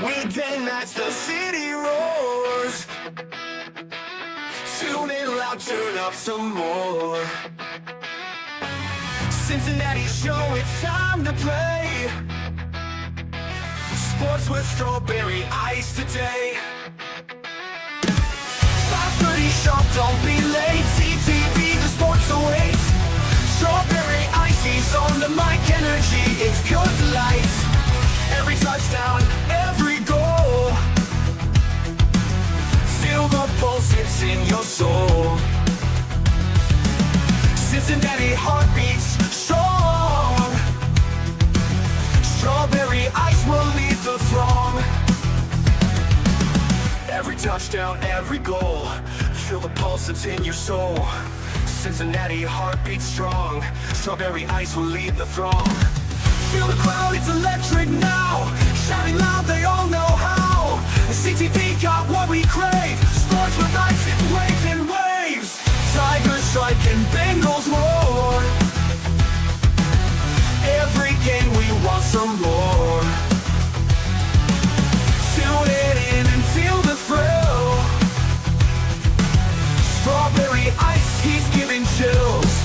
Weekday nights, the city roars. Tune in loud, turn up some more. Cincinnati show, it's time to play. Sports with strawberry ice today. 5:30 sharp, don't be late. CTV, the sports awaits. Strawberry icy's on the mic, energy, it's good delight. Every touchdown, every goal. Feel the pulse, it's in your soul. Cincinnati heartbeats strong. Strawberry ice will lead the throng. Every touchdown, every goal. Feel the pulse, it's in your soul. Cincinnati heartbeats strong. Strawberry ice will lead the throng. Feel the crowd, it's electric now. Shouting loud, they all know how. The CTV got what we crave. Sports with ice, it's waves and waves. Tigers strike and Bengals roar. Every game we want some more. Tune it in and feel the thrill. Strawberry ice, he's giving chills.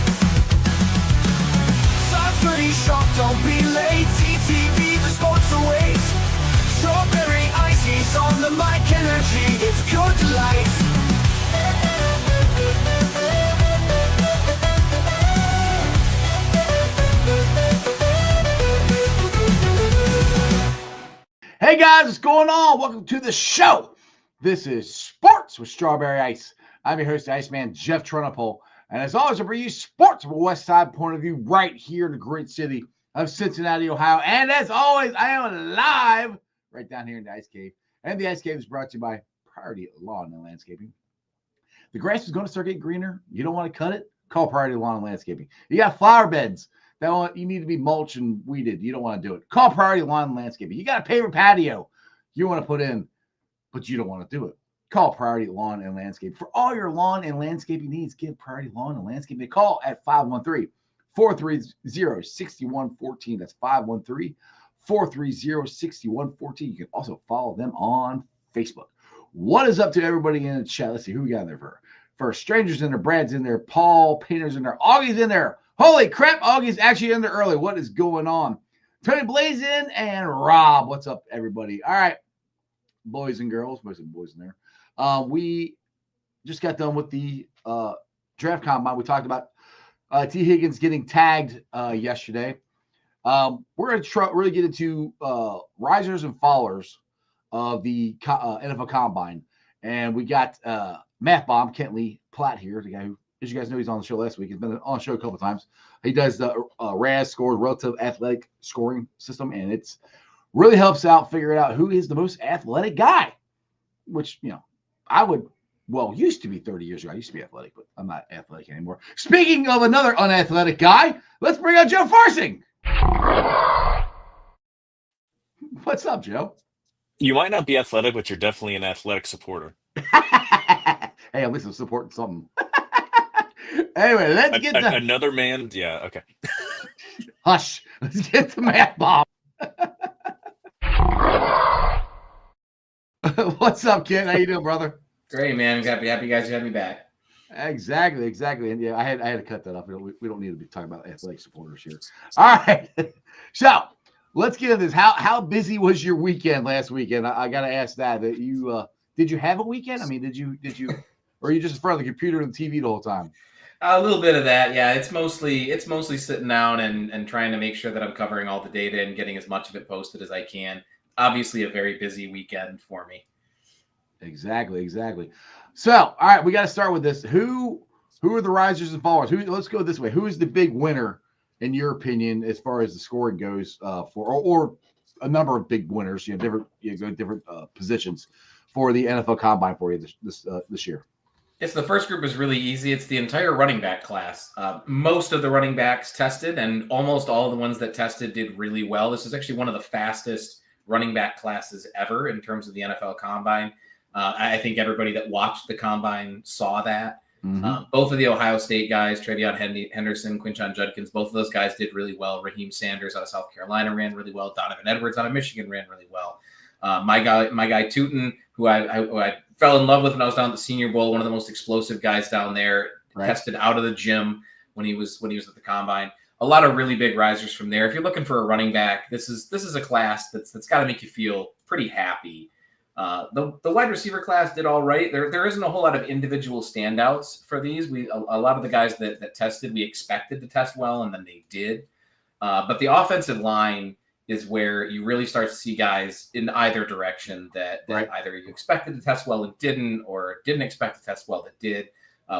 5:30 sharp, don't be late. CTV, the sports awaits. Strawberry ice, he's on the mic, energy, it's pure delight. Hey guys, what's going on? Welcome to the show. This is Sports with Strawberry Ice. I'm your host, Iceman Jeff Trunapole. And as always, I bring you sports from a West Side point of view right here in the great city of Cincinnati, Ohio. And as always, I am live right down here in the Ice Cave. And the Ice Cave is brought to you by Priority Lawn and Landscaping. The grass is going to start getting greener. You don't want to cut it? Call Priority Lawn and Landscaping. You got flower beds that you need to be mulched and weeded. You don't want to do it. Call Priority Lawn and Landscaping. You got a paver patio you want to put in, but you don't want to do it. Call Priority Lawn and Landscape. For all your lawn and landscaping needs, give Priority Lawn and Landscaping a call at 513-430-6114. That's 513-430-6114. You can also follow them on Facebook. What is up to everybody in the chat? Let's see who we got in there first. Strangers in there, Brad's in there, Paul Painter's in there, Augie's in there. Holy crap, Augie's actually in there early. What is going on? Tony Blaze in and Rob. What's up, everybody? All right, boys and girls. Most of the boys in there. We just got done with the draft combine. We talked about T. Higgins getting tagged yesterday. We're going to really get into risers and fallers of the NFL combine. And we got Math Bomb, Kent Lee Platte here, the guy who, as you guys know, he's on the show last week. He's been on the show a couple of times. He does the RAS score, relative athletic scoring system, and it's really helps out figuring out who is the most athletic guy, which, you know, used to be 30 years ago. I used to be athletic, but I'm not athletic anymore. Speaking of another unathletic guy, let's bring out Joe Farsing. What's up, Joe? You might not be athletic, but you're definitely an athletic supporter. Hey, at least I'm supporting something. Anyway, let's get to another man. Yeah, okay. Hush. Let's get to Matt Bomb. What's up, Ken? How you doing, brother? Great, man. Happy you guys had me back. Exactly. And yeah, I had to cut that off. We don't need to be talking about athletic supporters here. All right. So let's get into this. How busy was your weekend last weekend? I got to ask that. You did you have a weekend? I mean, did you, or are you just in front of the computer and the TV the whole time? A little bit of that, yeah. It's mostly sitting down and trying to make sure that I'm covering all the data and getting as much of it posted as I can. Obviously, a very busy weekend for me. Exactly. So, all right, we got to start with this. Who are the risers and fallers? Let's go this way. Who is the big winner, in your opinion, as far as the scoring goes, or a number of big winners? Different positions for the NFL Combine for you this year. It's the first group is really easy. It's the entire running back class. Most of the running backs tested, and almost all of the ones that tested did really well. This is actually one of the fastest running back classes ever in terms of the NFL Combine. I think everybody that watched the Combine saw that. Mm-hmm. Both of the Ohio State guys, Travion Henderson, Quinshon Judkins, both of those guys did really well. Raheem Sanders out of South Carolina ran really well. Donovan Edwards out of Michigan ran really well. My guy Tootin, who I fell in love with when I was down at the Senior Bowl, one of the most explosive guys down there, tested out of the gym when he was at the combine. A lot of really big risers from there. If you're looking for a running back, this is a class that's got to make you feel pretty happy. The wide receiver class did all right. There isn't a whole lot of individual standouts for these. A lot of the guys that tested, we expected to test well, and then they did. But the offensive line is where you really start to see guys in either direction that either you expected to test well and didn't, or didn't expect to test well that did.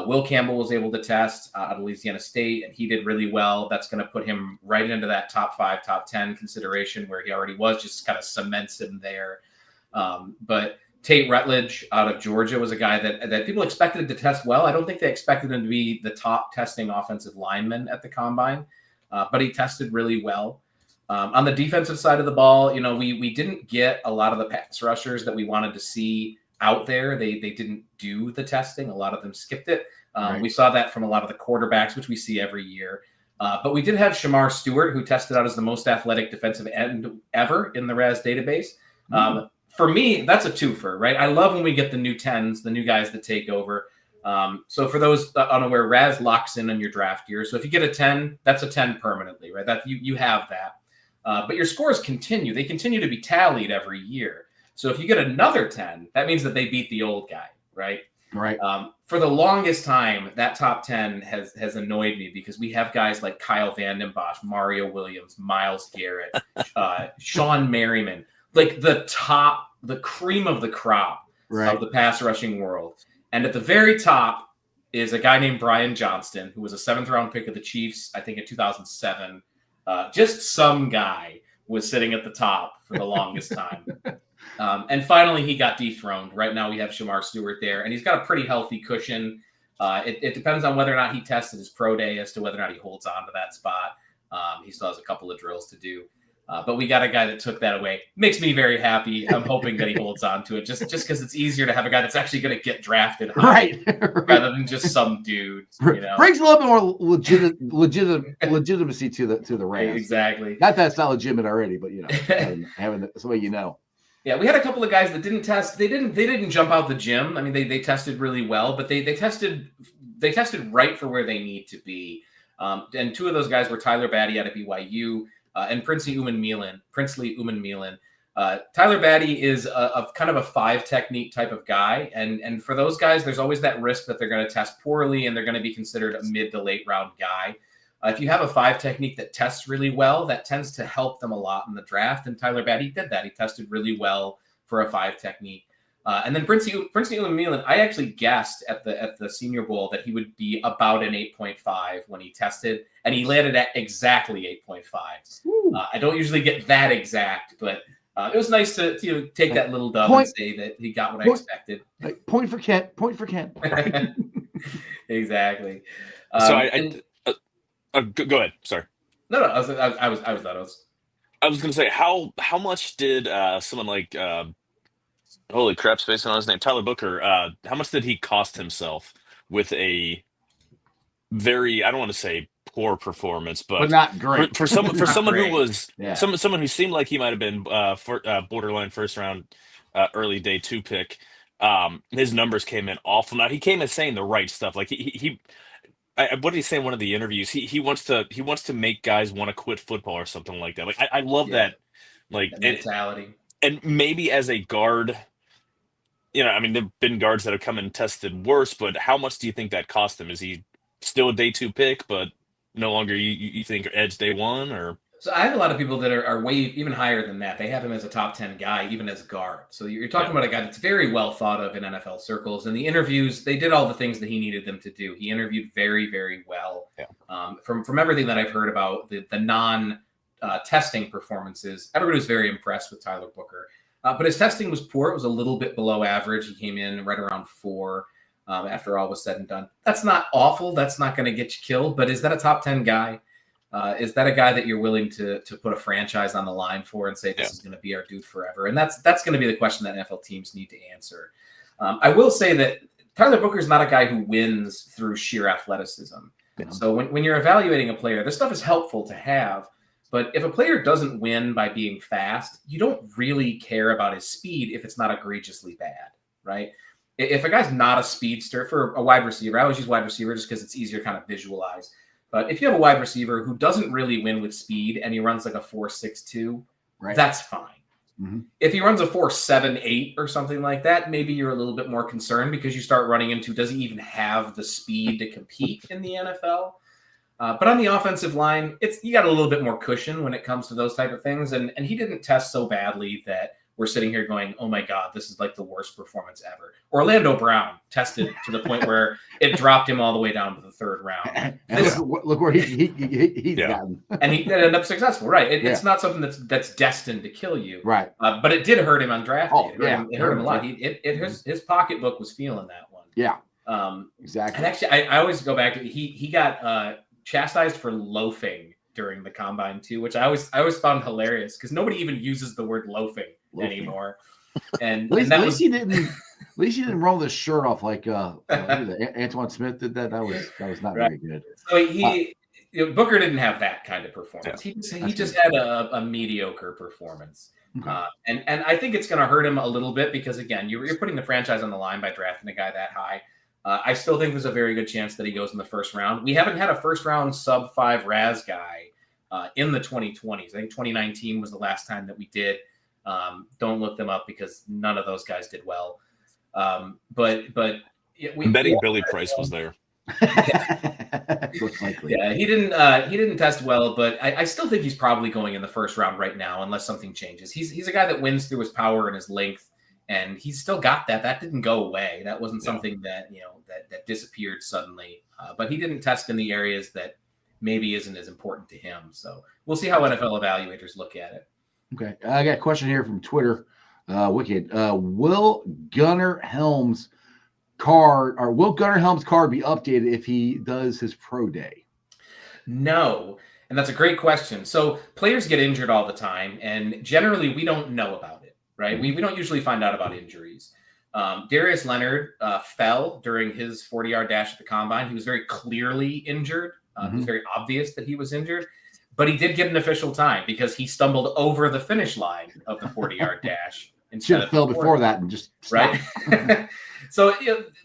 Will Campbell was able to test out of Louisiana State, and he did really well. That's going to put him right into that top 5, top 10 consideration where he already was, just kind of cements him there. But Tate Rutledge out of Georgia was a guy that people expected to test well. I don't think they expected him to be the top testing offensive lineman at the combine, but he tested really well. On the defensive side of the ball, we didn't get a lot of the pass rushers that we wanted to see out there. They didn't do the testing. A lot of them skipped it. We saw that from a lot of the quarterbacks, which we see every year. But we did have Shamar Stewart, who tested out as the most athletic defensive end ever in the RAS database. For me, that's a twofer, right? I love when we get the new 10s, the new guys that take over. So for those unaware, RAS locks in on your draft year. So if you get a 10, that's a 10 permanently, right? That you have that. But your scores continue. They continue to be tallied every year. So if you get another 10, that means that they beat the old guy, right? Right. For the longest time, that top 10 has annoyed me because we have guys like Kyle Vanden Bosch, Mario Williams, Myles Garrett, Sean Merriman, like the cream of the crop of the pass rushing world. And at the very top is a guy named Brian Johnston, who was a 7th round pick of the Chiefs, I think in 2007. Just some guy was sitting at the top for the longest time. And finally, he got dethroned. Right now, we have Shamar Stewart there, and he's got a pretty healthy cushion. It depends on whether or not he tested his pro day as to whether or not he holds on to that spot. He still has a couple of drills to do. But we got a guy that took that away. Makes me very happy. I'm hoping that he holds on to it just because it's easier to have a guy that's actually going to get drafted high, rather than just some dude. Brings a little bit more legitimacy to the RAS. Exactly. Not that it's not legitimate already, but having somebody Yeah, we had a couple of guys that didn't test. They didn't jump out the gym. I mean, they tested really well, but they tested right for where they need to be. And 2 of those guys were Tyler Batty out of BYU. And Princely Uman-Mielen. Tyler Batty is a kind of a 5 technique type of guy. And for those guys, there's always that risk that they're going to test poorly and they're going to be considered a mid to late round guy. If you have a 5 technique that tests really well, that tends to help them a lot in the draft. And Tyler Batty did that. He tested really well for a 5 technique. And then Princely Uman-Mielen, I actually guessed at the Senior Bowl that he would be about an 8.5 when he tested, and he landed at exactly 8.5. I don't usually get that exact, but it was nice to take that little dub and say that he got what I expected. Point for Kent. Exactly. Go ahead. Sorry. No, I was done. I was going to say, how much did someone like holy crap, spacing on his name, Tyler Booker, how much did he cost himself with a very, I don't want to say poor performance, but not great for someone who was someone who seemed like he might have been borderline first round early day 2 pick. His numbers came in awful. Now he came in saying the right stuff. Like what did he say in one of the interviews? He wants to make guys want to quit football or something like that. Like I love that, like that mentality. And maybe as a guard, I mean, there've been guards that have come and tested worse, but how much do you think that cost him? Is he still a day 2 pick, but no longer you think edge day 1? Or so I have a lot of people that are way even higher than that. They have him as a top 10 guy, even as guard. So you're talking about a guy that's very well thought of in NFL circles. And the interviews, they did all the things that he needed them to do. He interviewed very, very well. From everything that I've heard about the non testing performances, everybody was very impressed with Tyler Booker. But his testing was poor. It was a little bit below average. He came in right around 4 after all was said and done. That's not awful. That's not going to get you killed. But is that a top 10 guy? Is that a guy that you're willing to put a franchise on the line for and say this is going to be our dude forever? And that's going to be the question that NFL teams need to answer. I will say that Tyler Booker is not a guy who wins through sheer athleticism. So when you're evaluating a player, this stuff is helpful to have. But if a player doesn't win by being fast, you don't really care about his speed if it's not egregiously bad, right? If a guy's not a speedster, for a wide receiver, I always use wide receiver just because it's easier to kind of visualize. But if you have a wide receiver who doesn't really win with speed and he runs like a 4.62, that's fine. Mm-hmm. If he runs a 4.78 or something like that, maybe you're a little bit more concerned because you start running into, does he even have the speed to compete in the NFL? But on the offensive line, you got a little bit more cushion when it comes to those type of things. And he didn't test so badly that we're sitting here going, oh my God, this is like the worst performance ever. Orlando Brown tested to the point where it dropped him all the way down to the third round. Look where he's gotten. And he ended up successful, right? It's not something that's destined to kill you. Right. But it did hurt him on draft day. It hurt him a lot. His pocketbook was feeling that one. Yeah. Exactly. And actually, I always go back to, he got chastised for loafing during the combine too, which I always found hilarious because nobody even uses the word loafing anymore. And at least he didn't roll the shirt off like Antoine Smith did that. That was not very good. So Booker didn't have that kind of performance. He just had a mediocre performance. Okay. And I think it's going to hurt him a little bit because again, you're putting the franchise on the line by drafting a guy that high. I still think there's a very good chance that he goes in the first round. We haven't had a first round sub 5 RAS guy in the 2020s. I think 2019 was the last time that we did. Don't look them up because none of those guys did well. I'm betting Billy Price was there. Yeah, he didn't test well, but I still think he's probably going in the first round right now, unless something changes. He's a guy that wins through his power and his length, and he's still got that. That didn't go away. That wasn't something that that disappeared suddenly. But he didn't test in the areas that maybe isn't as important to him. So we'll see how NFL evaluators look at it. Okay, I got a question here from Twitter. Wicked. Will Gunnar Helms' card be updated if he does his pro day? No, and that's a great question. So players get injured all the time, and generally we don't know about it, right? We don't usually find out about injuries. Darius Leonard fell during his 40-yard dash at the combine. He was very clearly injured. It was very obvious that he was injured. But he did get an official time because he stumbled over the finish line of the 40-yard dash. Should have fell before that and just stopped. Right. So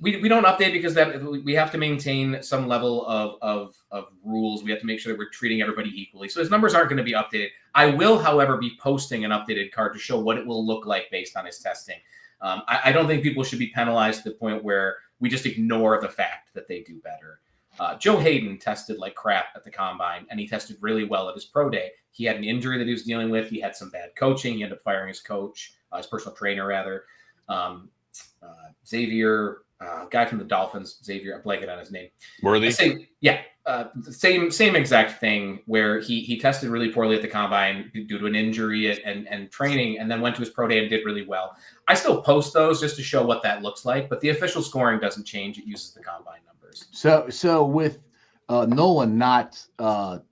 we don't update because that we have to maintain some level of rules. We have to make sure that we're treating everybody equally. So his numbers aren't going to be updated. I will, however, be posting an updated card to show what it will look like based on his testing. I don't think people should be penalized to the point where we just ignore the fact that they do better. Joe Hayden tested like crap at the combine, and he tested really well at his pro day. He had an injury that he was dealing with. He had some bad coaching. He ended up firing his coach, his personal trainer, rather. Xavier, guy from the Dolphins, Xavier, I'm blanking on his name. Worthy? Same exact thing where he tested really poorly at the combine due to an injury and training, and then went to his pro day and did really well. I still post those just to show what that looks like, but the official scoring doesn't change. It uses the combine numbers. So with Nolan not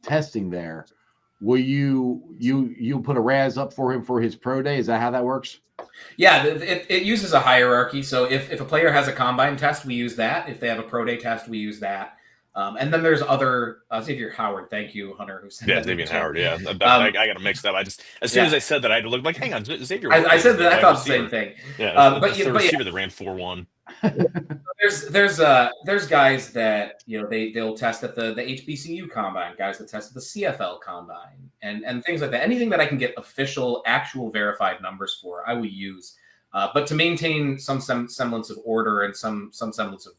testing there, will you put a RAS up for him for his pro day? Is that how that works? Yeah, it uses a hierarchy. So if a player has a combine test, we use that. If they have a pro day test, we use that. And then there's other Xavier Howard. Thank you, Hunter. Who said Xavier Howard. Yeah, I got to mix that. I just as soon as I said that, I had to look like, hang on, Xavier. I said that. I thought the same thing. Yeah, but the receiver that ran 4.1. There's guys that they'll test at the HBCU combine, guys that test at the CFL combine, and things like that. Anything that I can get official, actual, verified numbers for, I will use. But to maintain some semblance of order and some semblance of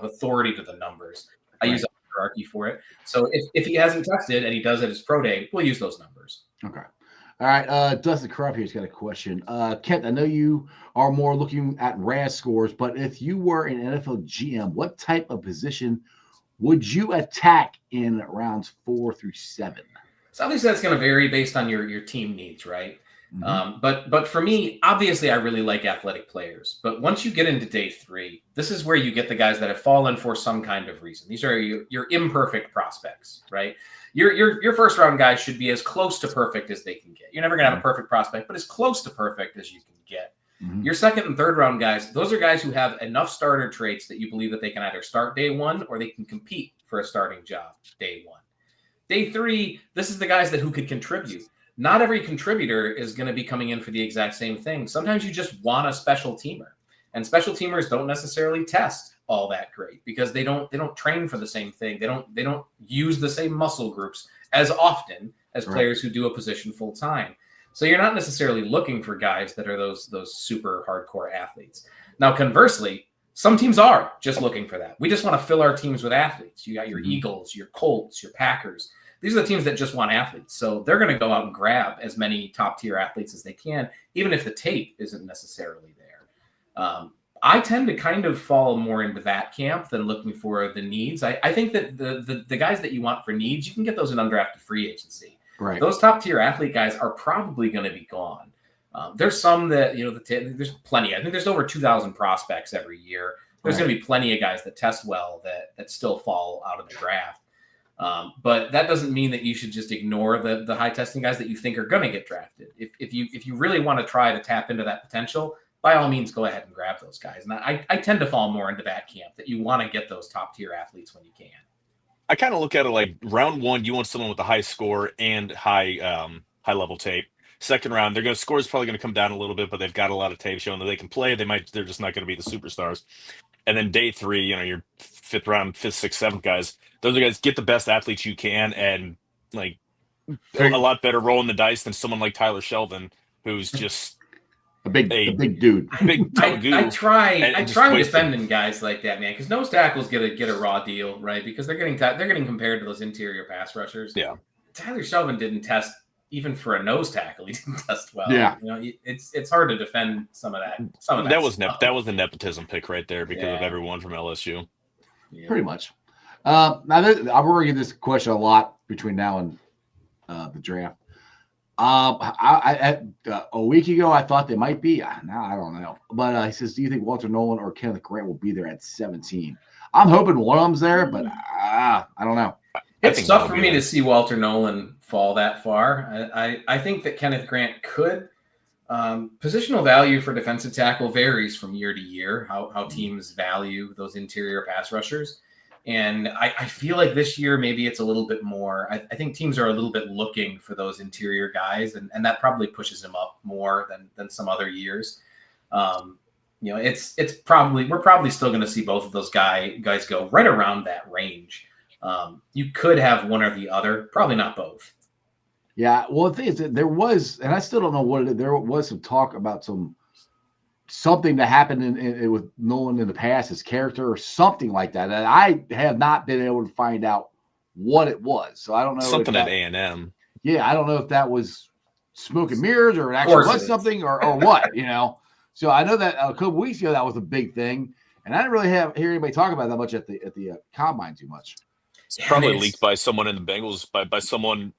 authority to the numbers, I use a hierarchy for it. So if he hasn't tested and he does at his pro day, we'll use those numbers. Okay. All right. Dustin Crupp here's got a question. Kent, I know you are more looking at RAS scores, but if you were an NFL GM, what type of position would you attack in rounds 4 through 7? So obviously that's going to vary based on your team needs, right? But for me, obviously I really like athletic players. But once you get into day 3, this is where you get the guys that have fallen for some kind of reason. These are your imperfect prospects, right? Your first round guys should be as close to perfect as they can get. You're never going to have a perfect prospect, but as close to perfect as you can get. Your second and third round guys, those are guys who have enough starter traits that you believe that they can either start day 1 or they can compete for a starting job day 1. Day 3, this is the guys who could contribute. Not every contributor is going to be coming in for the exact same thing. Sometimes you just want a special teamer, and special teamers don't necessarily test all that great because they don't train for the same thing. They don't use the same muscle groups as often as players who do a position full time. So you're not necessarily looking for guys that are those super hardcore athletes. Now, conversely, some teams are just looking for that. We just want to fill our teams with athletes. You got your Eagles, your Colts, your Packers. These are the teams that just want athletes. So they're going to go out and grab as many top-tier athletes as they can, even if the tape isn't necessarily there. I tend to kind of fall more into that camp than looking for the needs. I think that the guys that you want for needs, you can get those in undrafted free agency. Right. Those top-tier athlete guys are probably going to be gone. There's some that, there's plenty. I think there's over 2,000 prospects every year. There's going to be plenty of guys that test well that still fall out of the draft. But that doesn't mean that you should just ignore the high testing guys that you think are going to get drafted. If you really want to try to tap into that potential, by all means, go ahead and grab those guys. And I tend to fall more into that camp, that you want to get those top tier athletes when you can. I kind of look at it like round 1, you want someone with a high score and high level tape. Second round, score is probably going to come down a little bit, but they've got a lot of tape showing that they can play. They're just not going to be the superstars. And then day 3, your 5th round, 5th, 6th, 7th guys. Those are guys, get the best athletes you can, and like a lot better rolling the dice than someone like Tyler Shelvin, who's just a big dude. Big I try defending guys like that, man, because nose tackles get a raw deal, right? Because they're getting compared to those interior pass rushers. Yeah, Tyler Shelvin didn't test even for a nose tackle. He didn't test well. Yeah, it's hard to defend some of that. That was a nepotism pick right there because of everyone from LSU. Yeah. Pretty much. Now I'm going to get this question a lot between now and the draft. A week ago, I thought they might be. Now I don't know. But he says, do you think Walter Nolan or Kenneth Grant will be there at 17? I'm hoping one of them's there, but I don't know. It's tough for me to see Walter Nolan fall that far. I think that Kenneth Grant could. Positional value for defensive tackle varies from year to year, how teams value those interior pass rushers. And I feel like this year maybe it's a little bit more. I think teams are a little bit looking for those interior guys, and that probably pushes them up more than some other years. It's probably we're probably still going to see both of those guys go right around that range. You could have one or the other, probably not both. Yeah, well, the thing is that there was, and I still don't know what it is, there was some talk about something that happened with Nolan in the past, his character or something like that. And I have not been able to find out what it was. So I don't know. Something at A&M. Yeah, I don't know if that was smoke and mirrors or it actually was something or what, So I know that a couple weeks ago that was a big thing. And I didn't really hear anybody talk about that much at the combine too much. It's probably leaked by someone in the Bengals, by someone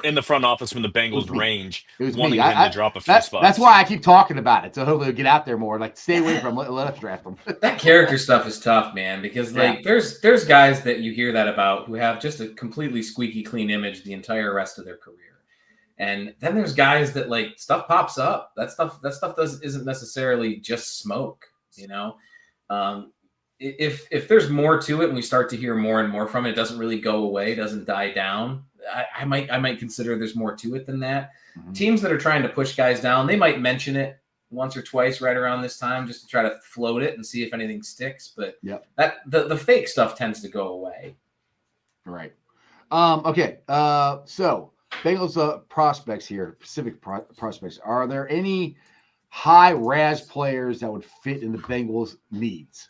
in the front office from the Bengals range, wanting him to drop a few spots. That's why I keep talking about it. So hopefully they'll get out there more. Like, stay away from let us draft them. That character stuff is tough, man, because there's guys that you hear that about who have just a completely squeaky clean image the entire rest of their career. And then there's guys that stuff pops up. That stuff isn't necessarily just smoke, If there's more to it and we start to hear more and more from it, it doesn't really go away, doesn't die down. I might consider there's more to it than that. Mm-hmm. Teams that are trying to push guys down, they might mention it once or twice right around this time just to try to float it and see if anything sticks. But that the fake stuff tends to go away. Right. Okay. So Bengals prospects here, Pacific prospects. Are there any high-RAS players that would fit in the Bengals needs?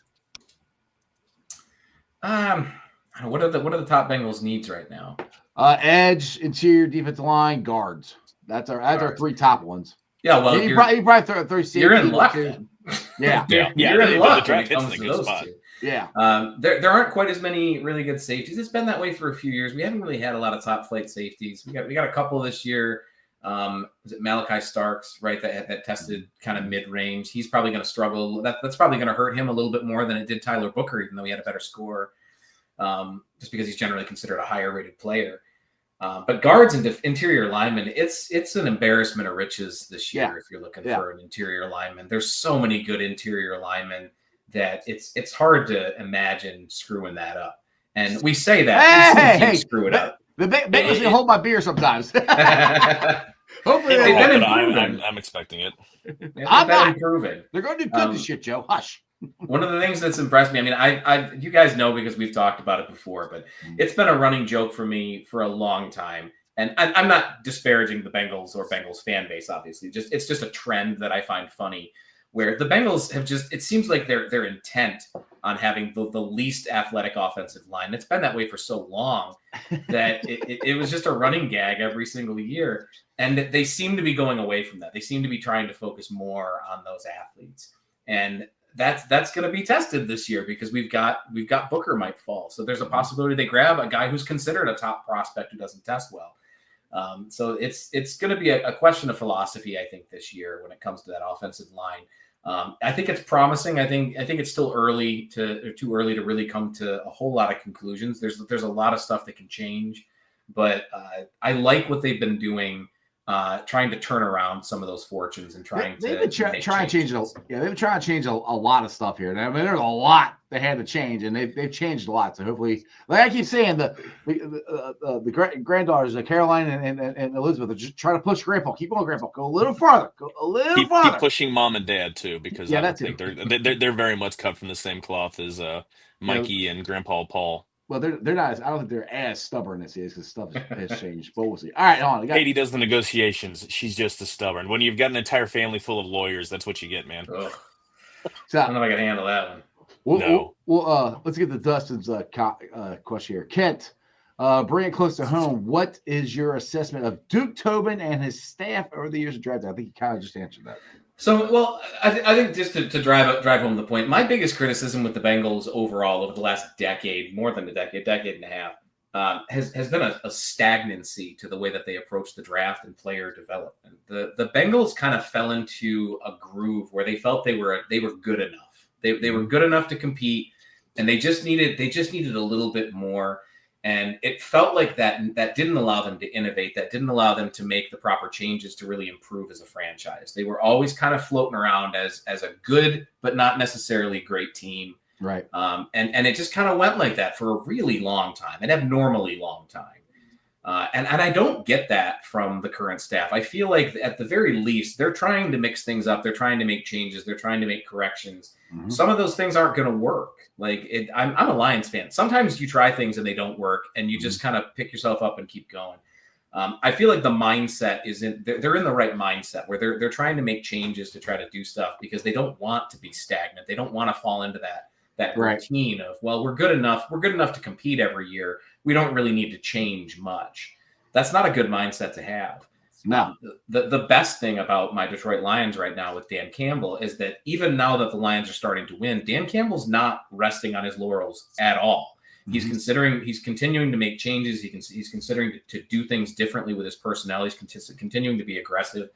What are the top Bengals needs right now? Edge, interior, defensive line, guards. That's our 3 top ones. Yeah, well, you probably throw safety. You're in luck. Then. Yeah, you're in luck when it comes to those two. Yeah. There aren't quite as many really good safeties. It's been that way for a few years. We haven't really had a lot of top flight safeties. We got a couple this year. Was it Malachi Starks, right? That tested kind of mid-range. He's probably going to struggle. That's probably going to hurt him a little bit more than it did Tyler Booker, even though he had a better score, just because he's generally considered a higher rated player. But guards and interior linemen, it's an embarrassment of riches this year. If you're looking for an interior lineman, there's so many good interior linemen that it's hard to imagine screwing that up. And we say that screw it up. The Bengals can hold my beer sometimes. Hopefully, I'm expecting it. I'm not improving. They're going to do good this year, Joe. Hush. One of the things that's impressed me, I mean, you guys know because we've talked about it before, but it's been a running joke for me for a long time. And I'm not disparaging the Bengals or Bengals fan base, obviously. It's just a trend that I find funny, where the Bengals have it seems like they're intent on having the least athletic offensive line. It's been that way for so long that it was just a running gag every single year. And they seem to be going away from that. They seem to be trying to focus more on those athletes. And that's going to be tested this year because we've got Booker might fall. So there's a possibility they grab a guy who's considered a top prospect who doesn't test well. So it's going to be a question of philosophy, I think, this year when it comes to that offensive line. I think it's promising. I think it's still too early to really come to a whole lot of conclusions. There's a lot of stuff that can change, but I like what they've been doing. Trying to turn around some of those fortunes and trying to change it. Yeah, they've been trying to change a lot of stuff here. I mean, there's a lot they had to change, and they've changed a lot. So hopefully, like I keep saying, the granddaughters, Caroline and Elizabeth, are just trying to push Grandpa. Keep going, Grandpa. Go a little farther. Go a little farther. Keep pushing Mom and Dad too, because I think they're very much cut from the same cloth as Mikey and Grandpa Paul. Well, they're not. I don't think they're as stubborn as he is because stuff has changed. But we'll see. All right, on. Katie does the negotiations. She's just as stubborn. When you've got an entire family full of lawyers, that's what you get, man. So, I don't know if I can handle that one. Let's get to Dustin's question here. Kent, bring it close to home. What is your assessment of Duke Tobin and his staff over the years of draft? I think you kind of just answered that. So, well, I think just to drive home the point, my biggest criticism with the Bengals overall over the last decade, more than a decade and a half, has been a stagnancy to the way that they approach the draft and player development. The Bengals kind of fell into a groove where they felt they were good enough. They were good enough to compete, and they just needed a little bit more. And it felt like that didn't allow them to innovate. That didn't allow them to make the proper changes to really improve as a franchise. They were always kind of floating around as a good, but not necessarily great team. Right. And it just kind of went like that for a really long time, an abnormally long time. And I don't get that from the current staff. I feel like at the very least, they're trying to mix things up. They're trying to make changes. They're trying to make corrections. Mm-hmm. Some of those things aren't going to work. I'm a Lions fan. Sometimes you try things and they don't work, and you just kind of pick yourself up and keep going. I feel like the mindset they're in the right mindset where they're trying to make changes to try to do stuff because they don't want to be stagnant. They don't want to fall into that routine of, well, we're good enough to compete every year. We don't really need to change much. That's not a good mindset to have. No. The best thing about my Detroit Lions right now with Dan Campbell is that even now that the Lions are starting to win, Dan Campbell's not resting on his laurels at all. Mm-hmm. He's continuing to make changes. He's considering to do things differently with his personnel. He's continuing to be aggressive.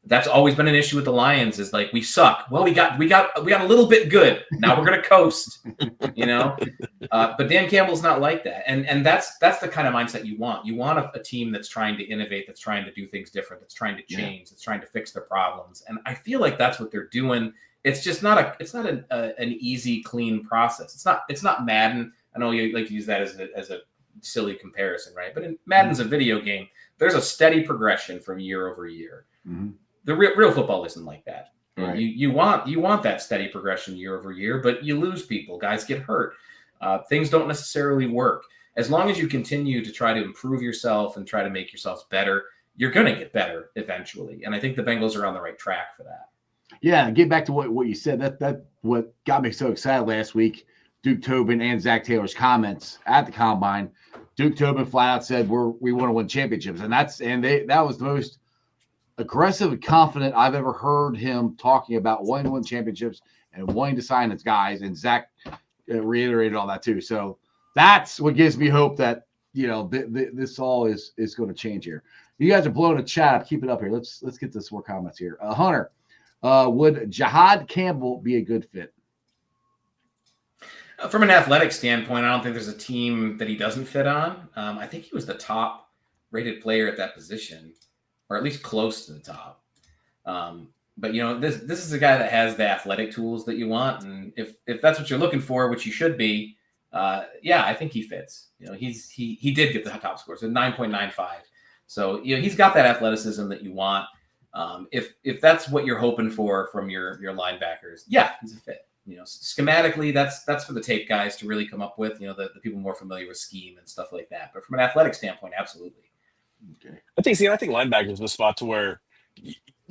That's always been an issue with the Lions is like, we suck. Well, we got a little bit good. Now we're going to coast, but Dan Campbell's not like that. And that's the kind of mindset you want. You want a team that's trying to innovate, that's trying to do things different, that's trying to change, that's trying to fix their problems. And I feel like that's what they're doing. It's just not an easy, clean process. It's not Madden. I know you like to use that as a silly comparison, right? But in Madden's a video game. There's a steady progression from year over year. Mm-hmm. The real football isn't like that. Right. You want that steady progression year over year, but you lose people. Guys get hurt. Things don't necessarily work. As long as you continue to try to improve yourself and try to make yourselves better, you're going to get better eventually. And I think the Bengals are on the right track for that. Yeah, get back to what you said. That what got me so excited last week. Duke Tobin and Zach Taylor's comments at the combine. Duke Tobin flat out said we want to win championships, and that was the most aggressive and confident I've ever heard him talking about wanting to win championships and wanting to sign its guys. And Zach reiterated all that too. So that's what gives me hope that this all is going to change here. You guys are blowing the chat up. Keep it up here. Let's get to some more comments here. Hunter, would Jahad Campbell be a good fit? From an athletic standpoint, I don't think there's a team that he doesn't fit on. I think he was the top rated player at that position, or at least close to the top. But this is a guy that has the athletic tools that you want, and if that's what you're looking for, which you should be, yeah, I think he fits. He did get the top score, so 9.95. So he's got that athleticism that you want. If that's what you're hoping for from your linebackers, yeah, he's a fit. Schematically, that's for the tape guys to really come up with. The people more familiar with scheme and stuff like that. But from an athletic standpoint, absolutely. Okay. I think linebackers is the spot to where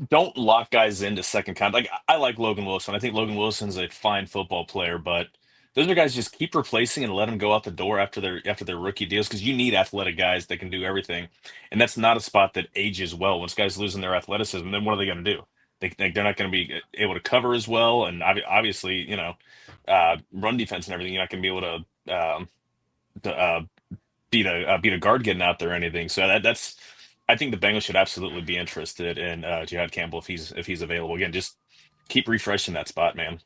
don't lock guys into second contact. Like I like Logan Wilson. I think Logan Wilson's a fine football player, but those are guys just keep replacing and let them go out the door after their rookie deals because you need athletic guys that can do everything, and that's not a spot that ages well. Once guys losing their athleticism, then what are they going to do? They're not going to be able to cover as well, and obviously, run defense and everything. You're not going to be able to beat a guard getting out there or anything. So that's. I think the Bengals should absolutely be interested in Jihad Campbell if he's available. Again, just keep refreshing that spot, man.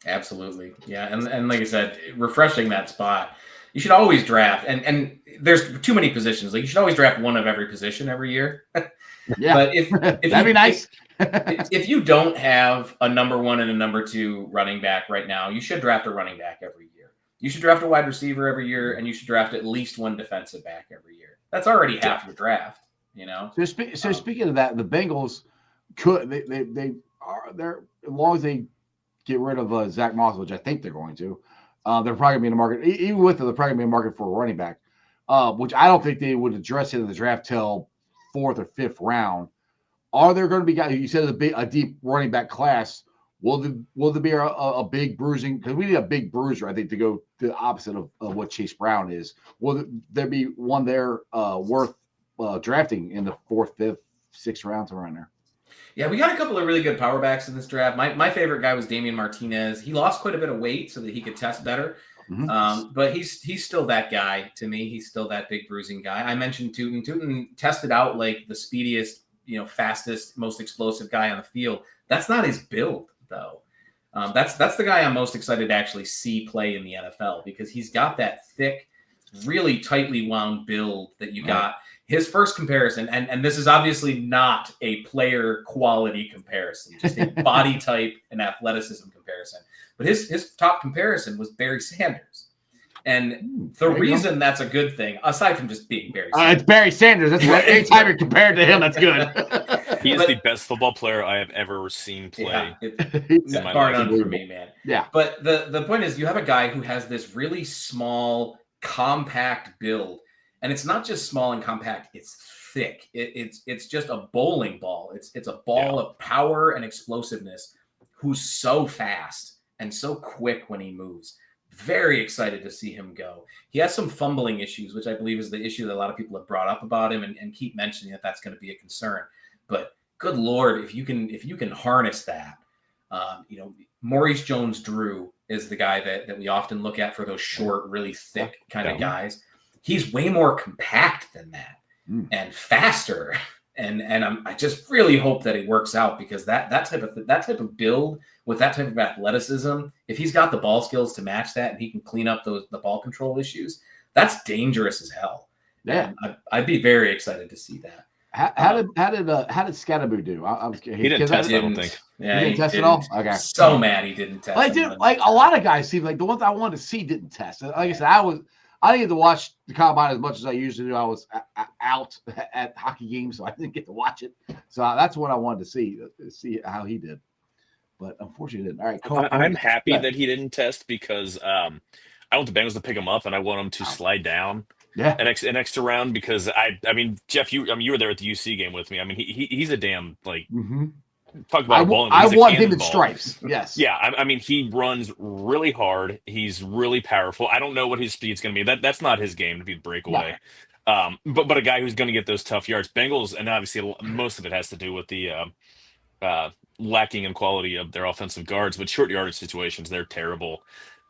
Absolutely. Yeah. And like I said, refreshing that spot, you should always draft. And there's too many positions. Like you should always draft one of every position every year. Yeah. But if that'd be nice. if you don't have a number 1 and a number 2 running back right now, you should draft a running back every year. You should draft a wide receiver every year, and you should draft at least one defensive back every year. That's already half your draft. So speaking of that, the Bengals could they are there as long as they get rid of Zach Moss, which I think they're going to. They're probably going to be in the market. Even with it, they're probably going to be in the market for a running back, which I don't think they would address it in the draft till 4th or 5th round. Are there going to be guys? You said a deep running back class. Will there be a big bruising? Because we need a big bruiser, I think, to go the opposite of what Chase Brown is. Will there be one there worth drafting in the 4th, 5th, 6th rounds around there? Yeah, we got a couple of really good power backs in this draft. My favorite guy was Damian Martinez. He lost quite a bit of weight so that he could test better. Mm-hmm. But he's still that guy to me. He's still that big bruising guy. I mentioned Tootin. Tootin tested out like the speediest, fastest, most explosive guy on the field. That's not his build though. That's the guy I'm most excited to actually see play in the NFL because he's got that thick, really tightly wound build that you got. His first comparison, and this is obviously not a player quality comparison, just a body type and athleticism comparison. But his top comparison was Barry Sanders. And the reason that's a good thing, aside from just being Barry Sanders. It's Barry Sanders. That's what anytime you're compared to him, that's good. He is the best football player I have ever seen play. Yeah, bar none for me, man. Yeah. But the point is you have a guy who has this really small, compact build. And it's not just small and compact, it's thick. It's just a bowling ball. It's a ball of power and explosiveness who's so fast and so quick when he moves. Very excited to see him go. He has some fumbling issues, which I believe is the issue that a lot of people have brought up about him and keep mentioning that that's going to be a concern. But good Lord, if you can harness that, Maurice Jones-Drew is the guy that we often look at for those short, really thick kind of guys. He's way more compact than that and faster. And I just really hope that it works out because that type of build with that type of athleticism, if he's got the ball skills to match that and he can clean up the ball control issues, that's dangerous as hell. Yeah, I'd be very excited to see that. How did Scatterboo do? He didn't test. I don't think. Yeah, he didn't test at all. Okay. So mad he didn't test. Like a lot of guys seem like the ones I wanted to see didn't test. Like I said, I didn't get to watch the combine as much as I usually do. I was out at hockey games, so I didn't get to watch it. So that's what I wanted to see how he did. But unfortunately, he didn't. All right, Cole, I'm happy that he didn't test because I want the Bengals to pick him up, and I want him to slide down an extra round because I mean, Jeff, you were there at the UC game with me. I mean, he's a damn talk about bowling. I want him in stripes. Yes. Yeah. I mean, he runs really hard. He's really powerful. I don't know what his speed's going to be. That's not his game to be the breakaway. No. But a guy who's going to get those tough yards. Bengals, and obviously most of it has to do with the lacking in quality of their offensive guards. But short yardage situations, they're terrible.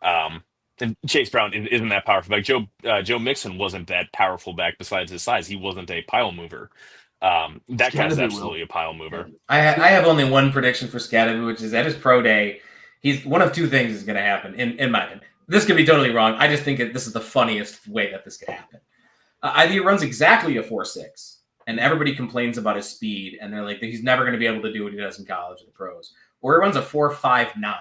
And Chase Brown isn't that powerful back. Joe Mixon wasn't that powerful back. Besides his size, he wasn't a pile mover. That guy's absolutely a pile mover. I have only one prediction for Scatterby, which is at his pro day. He's one of two things is going to happen. In my opinion, this could be totally wrong. I just think this is the funniest way that this could happen. Either he runs exactly a 4.6, and everybody complains about his speed, and they're like, he's never going to be able to do what he does in college or the pros, or he runs a 4.59,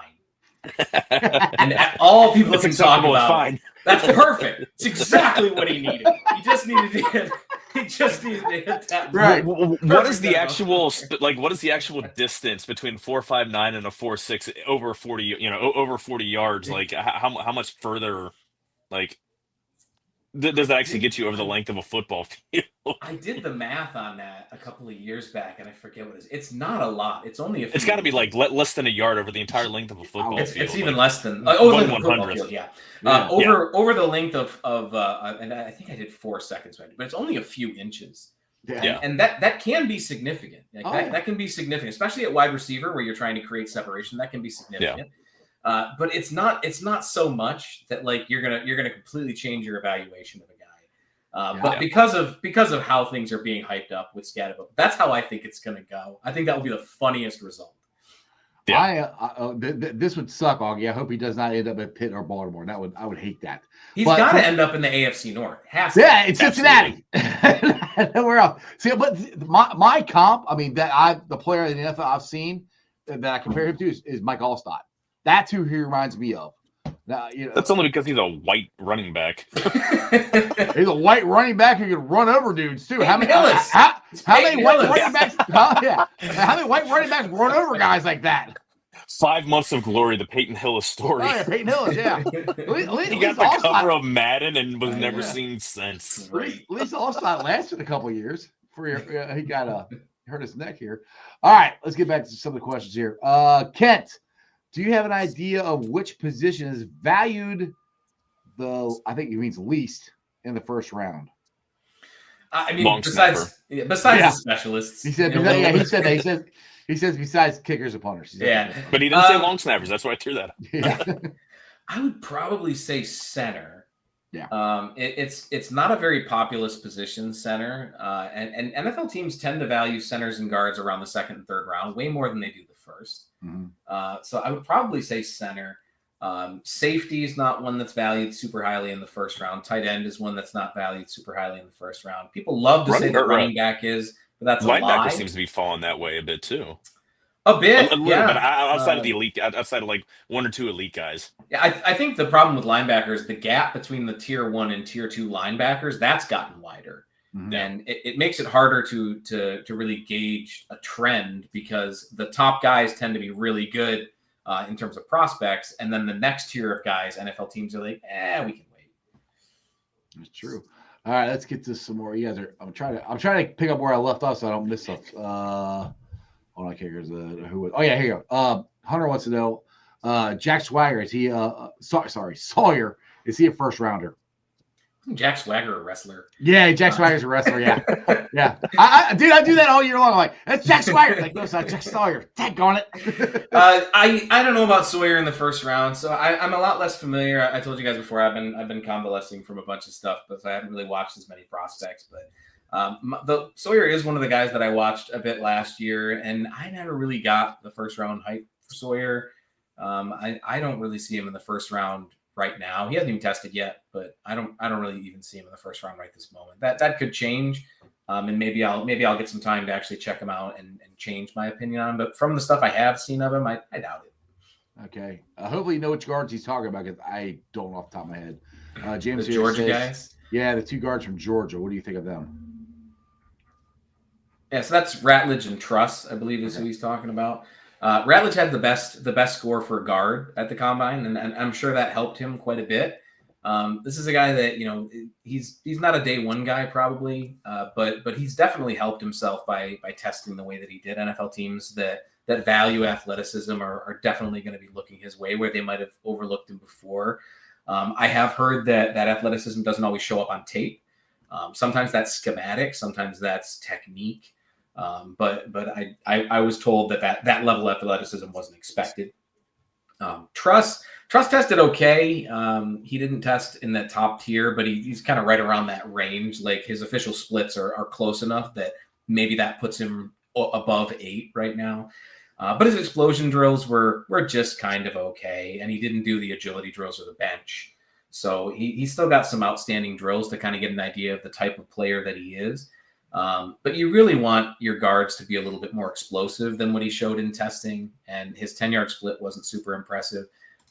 And all people It's can talk acceptable. It's about. fine. That's perfect. It's exactly what he needed. He just needed to hit. He just needed to hit that. Right. What is the actual what is the actual distance between 4.59 and a 4.6 over 40? Over 40 yards. Like how much further? Like does that actually get you over the length of a football field? I did the math on that a couple of years back, and I forget what it is. It's not a lot. It's only a few. It's got to be like less than a yard over the entire length of a football field. It's even like, less than the 1/100th. field, Yeah. Yeah. Over the length of and I think I did 4 seconds, right? But it's only a few inches. Yeah. And that can be significant. Yeah. That can be significant, especially at wide receiver where you're trying to create separation. That can be significant. But it's not so much that like you're gonna completely change your evaluation of a guy. But because of how things are being hyped up with Scatterbook, that's how I think it's gonna go. I think that will be the funniest result. Yeah. This would suck, Augie. I hope he does not end up at Pitt or Baltimore. I would hate that. He's got to end up in the AFC North. Yeah, it's Cincinnati. Nowhere else. See, but my comp, I mean, the player in the NFL I've seen that I compare him to is Mike Allstott. That's who he reminds me of. Now, that's only because he's a white running back. He's a white running back who can run over dudes too. How many white running backs? How many white running backs run over guys like that? 5 months of glory, the Peyton Hillis story. Oh, yeah, Peyton Hillis, yeah. He got the cover of Madden and was never seen since. At least Allstott lasted a couple of years. He got hurt his neck here. All right, let's get back to some of the questions here. Kent, do you have an idea of which position is valued I think he means least in the first round? I mean, besides the specialists. He said, he says besides kickers and punters. But he didn't say long snappers. That's why I threw that out. Yeah. I would probably say center. Yeah. It's not a very populous position, center. And NFL teams tend to value centers and guards around the second and third round way more than they do the first. Mm-hmm. So I would probably say center. Safety is not one that's valued super highly in the first round. Tight end is one that's not valued super highly in the first round. People love to say that running back is, but that's a lie. Linebacker seems to be falling that way a bit too. A bit, a little bit outside of the elite, outside of like one or two elite guys. Yeah, I think the problem with linebackers, the gap between the tier 1 and tier 2 linebackers, that's gotten wider. Mm-hmm. And it makes it harder to really gauge a trend because the top guys tend to be really good in terms of prospects. And then the next tier of guys, NFL teams are like, we can wait. That's true. All right, let's get to some more. You guys are. I'm trying to pick up where I left off so I don't miss stuff. Hold on, kickers. Oh yeah, here you go. Hunter wants to know, Jack Swagger, is he? Sawyer, is he a first rounder? Jack Swagger, a wrestler. Yeah, Jack Swagger's a wrestler. Yeah, yeah. I do that all year long. I'm like, that's Jack Swagger. Like, no, it's not Jack Sawyer. Daggone it. I don't know about Sawyer in the first round, so I'm a lot less familiar. I told you guys before I've been convalescing from a bunch of stuff, but I haven't really watched as many prospects. But the Sawyer is one of the guys that I watched a bit last year, and I never really got the first round hype for Sawyer. I don't really see him in the first round right now. He hasn't even tested yet, but I don't really even see him in the first round right this moment. That could change, and maybe I'll get some time to actually check him out and change my opinion on him. But from the stuff I have seen of him, I doubt it. Okay. Hopefully you know which guards he's talking about because I don't off the top of my head. James the Georgia guys? Yeah, the two guards from Georgia. What do you think of them? Yeah, so that's Ratledge and Truss, I believe is who he's talking about. Ratledge had the best score for a guard at the combine, and I'm sure that helped him quite a bit. This is a guy that, he's not a day one guy probably, but he's definitely helped himself by testing the way that he did. NFL teams that value athleticism are definitely going to be looking his way where they might have overlooked him before. I have heard that athleticism doesn't always show up on tape. Sometimes that's schematic, sometimes that's technique. But I was told that level of athleticism wasn't expected. Truss tested okay. He didn't test in that top tier, but he's kind of right around that range. Like his official splits are close enough that maybe that puts him above 8 right now. But his explosion drills were just kind of okay, and he didn't do the agility drills or the bench. So he's still got some outstanding drills to kind of get an idea of the type of player that he is. But you really want your guards to be a little bit more explosive than what he showed in testing, and his 10-yard split wasn't super impressive.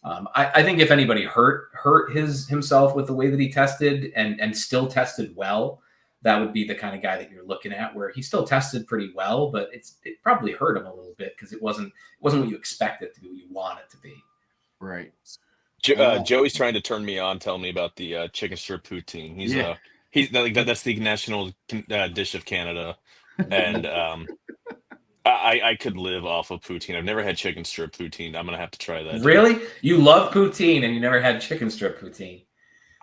I think if anybody hurt himself with the way that he tested and still tested well, that would be the kind of guy that you're looking at, where he still tested pretty well, but it probably hurt him a little bit because it wasn't what you expect it to be, what you want it to be. Right. Joey's trying to turn me on, telling me about the chicken strip poutine. He's like that's the national dish of Canada, and I could live off of poutine. I've never had chicken strip poutine. I'm gonna have to try that. Really? You love poutine and you never had chicken strip poutine?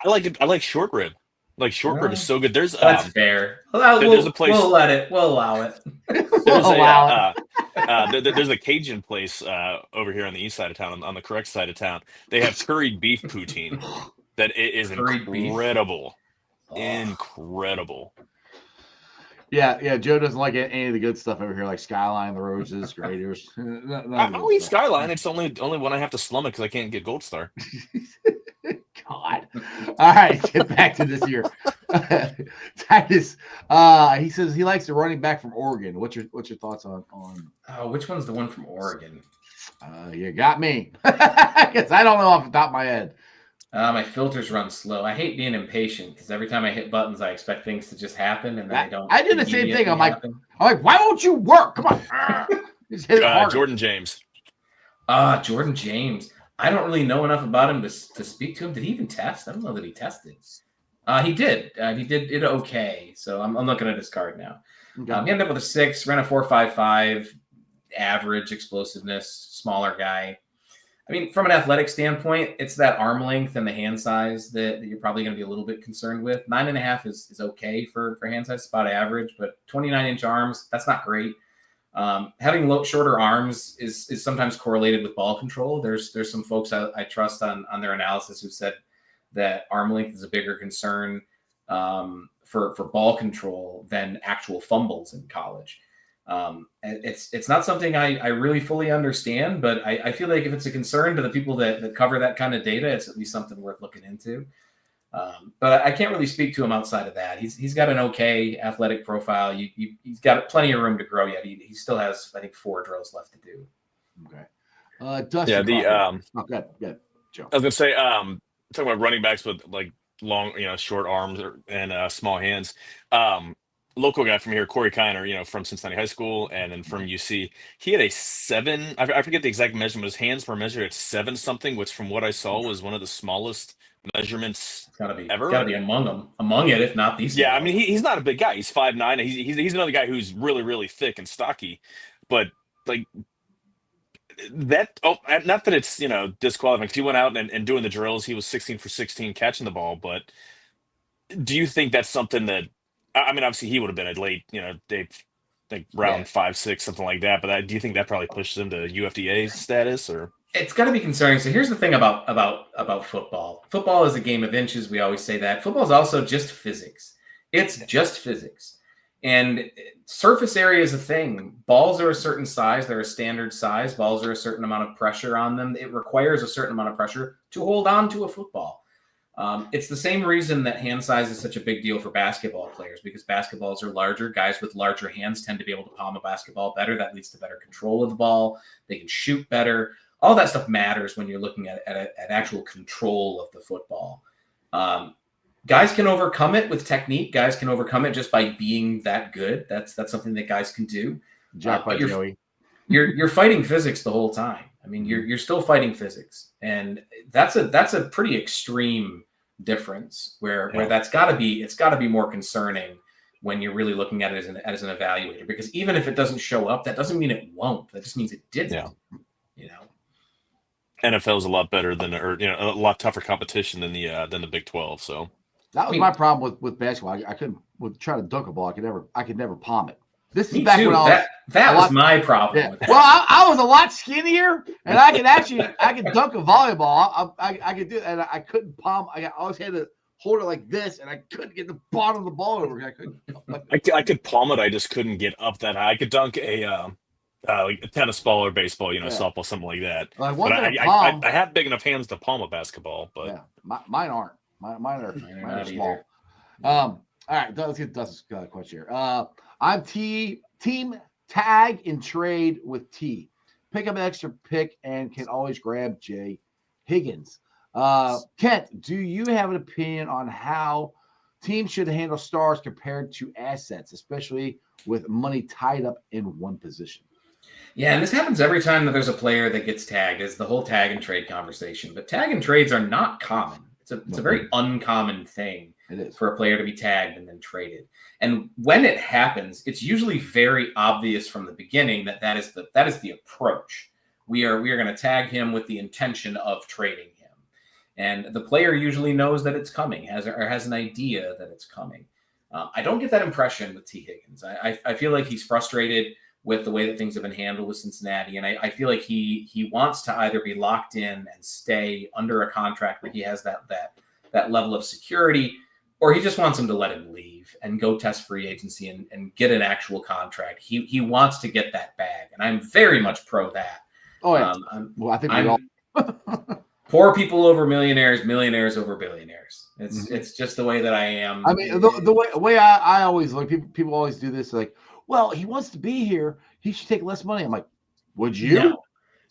I like it. I like short rib. Like short rib is so good. That's fair. There's a place. We'll let it. We'll allow it. There's a Cajun place over here on the east side of town, on the correct side of town. They have curried beef poutine that is incredible. Incredible. Yeah. Joe doesn't like any of the good stuff over here, like Skyline, the Roses, Graders. I'll eat Skyline. It's only when I have to slum it because I can't get Gold Star. God. All right, get back to this year. Titus, he says he likes the running back from Oregon. What's your thoughts on? Which one's the one from Oregon? You got me, because I don't know off the top of my head. My filters run slow. I hate being impatient because every time I hit buttons, I expect things to just happen, and then they don't. I did the same thing. I'm like, why won't you work? Come on. Just hit it Jordan James. Jordan James. I don't really know enough about him to speak to him. Did he even test? I don't know that he tested. He did. He did okay. So I'm looking at his card now. Okay. He ended up with a 6, ran a 4.55, average explosiveness, smaller guy. I mean, from an athletic standpoint, it's that arm length and the hand size that you're probably going to be a little bit concerned with. 9.5 is okay for hand size, about average, but 29-inch arms, that's not great. Having shorter arms is sometimes correlated with ball control. There's some folks I trust on their analysis who said that arm length is a bigger concern for ball control than actual fumbles in college. It's not something I really fully understand, but I feel like if it's a concern to the people that cover that kind of data, it's at least something worth looking into. But I can't really speak to him outside of that. He's got an okay athletic profile. He's got plenty of room to grow yet. He still has, I think, 4 drills left to do. Okay. Dustin. Good, Joe. I was gonna say, talking about running backs with like long, short arms and small hands. Local guy from here, Corey Kiner, from Cincinnati High School and then from UC. He had a 7. I forget the exact measurement. His hands were measured at 7 something, which from what I saw was one of the smallest measurements ever. Gotta be among it, if not the smallest. Yeah, I mean he's not a big guy. He's 5'9". He's another guy who's really, really thick and stocky, but like that. Oh, not that it's disqualifying. He went out and doing the drills. He was 16 for 16 catching the ball. But do you think that's something that? I mean, obviously he would have been at late, round 5, 6, something like that. But do you think that probably pushes him to UFDA status or? It's got to be concerning. So here's the thing about football. Football is a game of inches. We always say that. Football is also just physics. It's just physics. And surface area is a thing. Balls are a certain size. They're a standard size. Balls are a certain amount of pressure on them. It requires a certain amount of pressure to hold on to a football. It's the same reason that hand size is such a big deal for basketball players, because basketballs are larger. Guys with larger hands tend to be able to palm a basketball better. That leads to better control of the ball. They can shoot better. All that stuff matters when you're looking at actual control of the football. Guys can overcome it with technique. Guys can overcome it just by being that good. That's something that guys can do. But you're fighting physics the whole time. I mean, you're still fighting physics, and that's a pretty extreme difference where it's got to be more concerning when you're really looking at it as an evaluator, because even if it doesn't show up, that doesn't mean it won't. That just means it didn't. NFL is a lot better than, a lot tougher competition than the Big 12. So that was my problem with basketball. I couldn't try to dunk a ball. I could never palm it. This is back when that was my problem. Yeah. Well, I was a lot skinnier, and I could dunk a volleyball. I could do it, and I couldn't palm. I always had to hold it like this, and I couldn't get the bottom of the ball over. I could palm it. I just couldn't get up that high. I could dunk like a tennis ball or baseball, softball, something like that. Well, but I have big enough hands to palm a basketball, but mine aren't. Mine are small. All right, let's get Dustin's question here. I'm team tag and trade with T. Pick up an extra pick and can always grab J. Higgins. Kent, do you have an opinion on how teams should handle stars compared to assets, especially with money tied up in one position? Yeah, and this happens every time that there's a player that gets tagged. It's the whole tag and trade conversation. But tag and trades are not common. It's a very uncommon thing for a player to be tagged and then traded. And when it happens, it's usually very obvious from the beginning that is the approach. We are going to tag him with the intention of trading him. And the player usually knows that it's coming, has an idea that it's coming. I don't get that impression with T. Higgins. I feel like he's frustrated with the way that things have been handled with Cincinnati. And I feel like he wants to either be locked in and stay under a contract where he has that level of security, or he just wants him to let him leave and go test free agency and get an actual contract. He wants to get that bag. And I'm very much pro that. Oh, yeah. Well, I think we all. Poor people over millionaires, millionaires over billionaires. It's just the way that I am. I mean, the way I always look, people always do this, like, well, he wants to be here. He should take less money. I'm like, would you?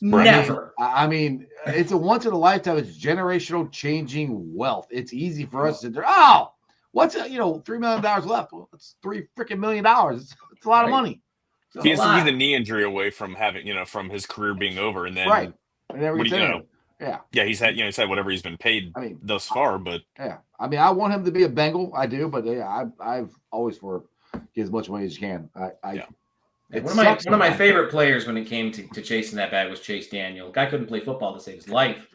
No, never. I mean, it's a once in a lifetime. It's generational changing wealth. It's easy for us to do. Oh, what's $3 million left? Well, it's $3 freaking million. It's a lot of money. So he's a knee injury away from having, from his career being over, and then right. And everything. Yeah, he's had whatever he's been paid thus far, but yeah, I mean, I want him to be a Bengal. I do, but yeah, I've always for get as much money as you can. One of my favorite players when it came to chasing that bag was Chase Daniel. Guy couldn't play football to save his life,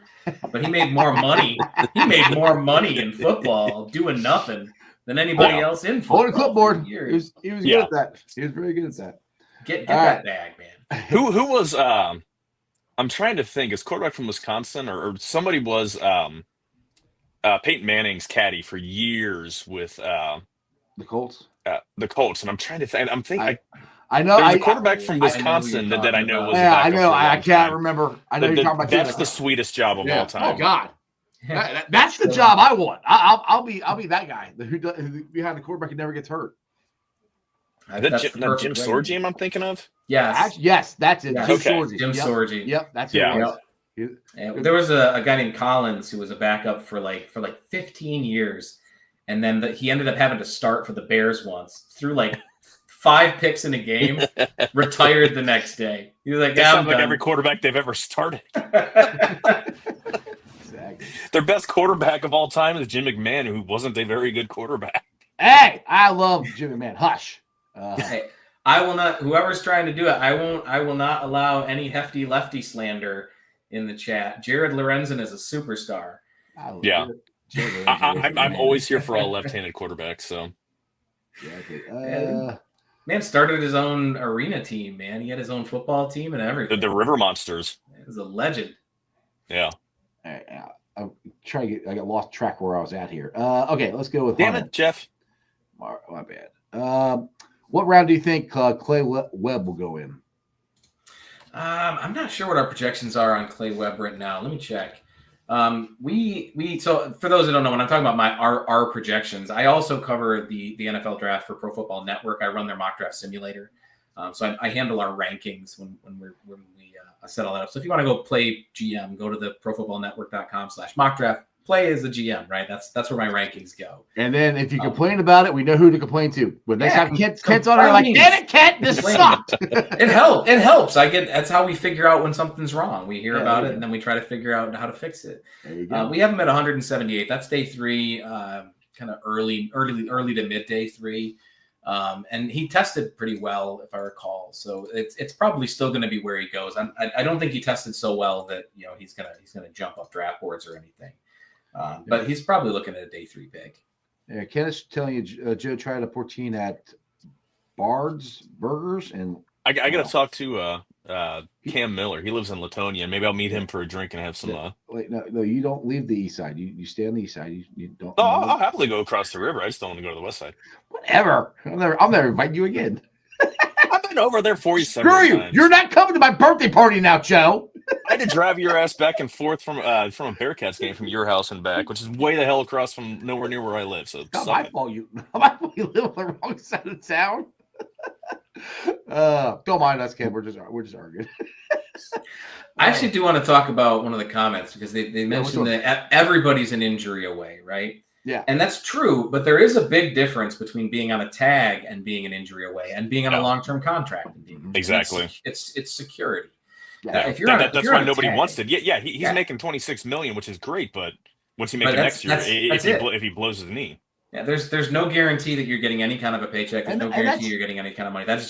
but he made more money. He made more money in football doing nothing than anybody else in football. On a clipboard. He was good at that. He was very good at that. Get that bag, man. Who was I'm trying to think. Is quarterback from Wisconsin or somebody was Peyton Manning's caddy for years with the Colts. The Colts, and I'm trying to think. I know there's a quarterback from Wisconsin that I know was. Yeah, I know. I can't remember. I know you're talking about. That's the sweetest job of all time. Oh God, that's the job I want. I'll be that guy who behind the quarterback and never gets hurt. That's Jim Sorgi I'm thinking of. Yes, that's it. Yeah. Jim Sorgi. Yep, that's it. And there was a guy named Collins who was a backup for like 15 years, and then he ended up having to start for the Bears once. Threw like 5 picks in a game, retired the next day. He was like, "That sounds like every quarterback they've ever started." Exactly. Their best quarterback of all time is Jim McMahon, who wasn't a very good quarterback. Hey, I love Jim McMahon. Hush. Hey, I will not. Whoever's trying to do it, I will not allow any hefty lefty slander in the chat. Jared Lorenzen is a superstar. Yeah, I'm always here for all left-handed quarterbacks. So, man started his own arena team. Man, he had his own football team and everything. The River Monsters. He was a legend. Yeah. I'm trying to I got lost track where I was at here. Okay, let's go with. Damn it, Jeff. My bad. What round do you think Clay Webb will go in? I'm not sure what our projections are on Clay Webb right now. Let me check. So for those that don't know, when I'm talking about our projections, I also cover the NFL draft for Pro Football Network. I run their mock draft simulator. So I handle our rankings when we set all that up. So if you want to go play GM, go to the profootballnetwork.com/mock draft. Play as the GM, right? That's where my rankings go. And then if you complain about it, we know who to complain to. But next time Kent's on there, like, damn it, Kent, this sucked. It helps. That's how we figure out when something's wrong. We hear about it, and then we try to figure out how to fix it. There you go. We have him at 178. That's day 3, kind of early to mid day 3. And he tested pretty well, if I recall. So it's probably still going to be where he goes. I don't think he tested so well that he's gonna jump up draft boards or anything. But he's probably looking at a day 3 pick. Yeah, Ken is telling you, Joe tried a 14 at Bard's Burgers, and I got to talk to Cam Miller. He lives in Latonia. Maybe I'll meet him for a drink and have some. Wait, no, you don't leave the east side. You stay on the east side. You don't. No, I'll happily go across the river. I just don't want to go to the west side. Whatever. I'll never invite you again. I've been over there for you. Screw you! Times. You're not coming to my birthday party now, Joe. I had to drive your ass back and forth from a Bearcats game from your house and back, which is way the hell across from nowhere near where I live. So not my fault. You live on the wrong side of town. Don't mind us, Ken. We're just arguing. I actually do want to talk about one of the comments because they mentioned that everybody's an injury away, right? Yeah. And that's true, but there is a big difference between being on a tag and being an injury away and being on a long-term contract. And being exactly. It's security. Yeah. If you're that's why nobody wants it. Yeah. He's making $26 million, which is great, but what's he making next year if he blows his knee? Yeah, there's no guarantee that you're getting any kind of a paycheck. There's no guarantee you're getting any kind of money. That is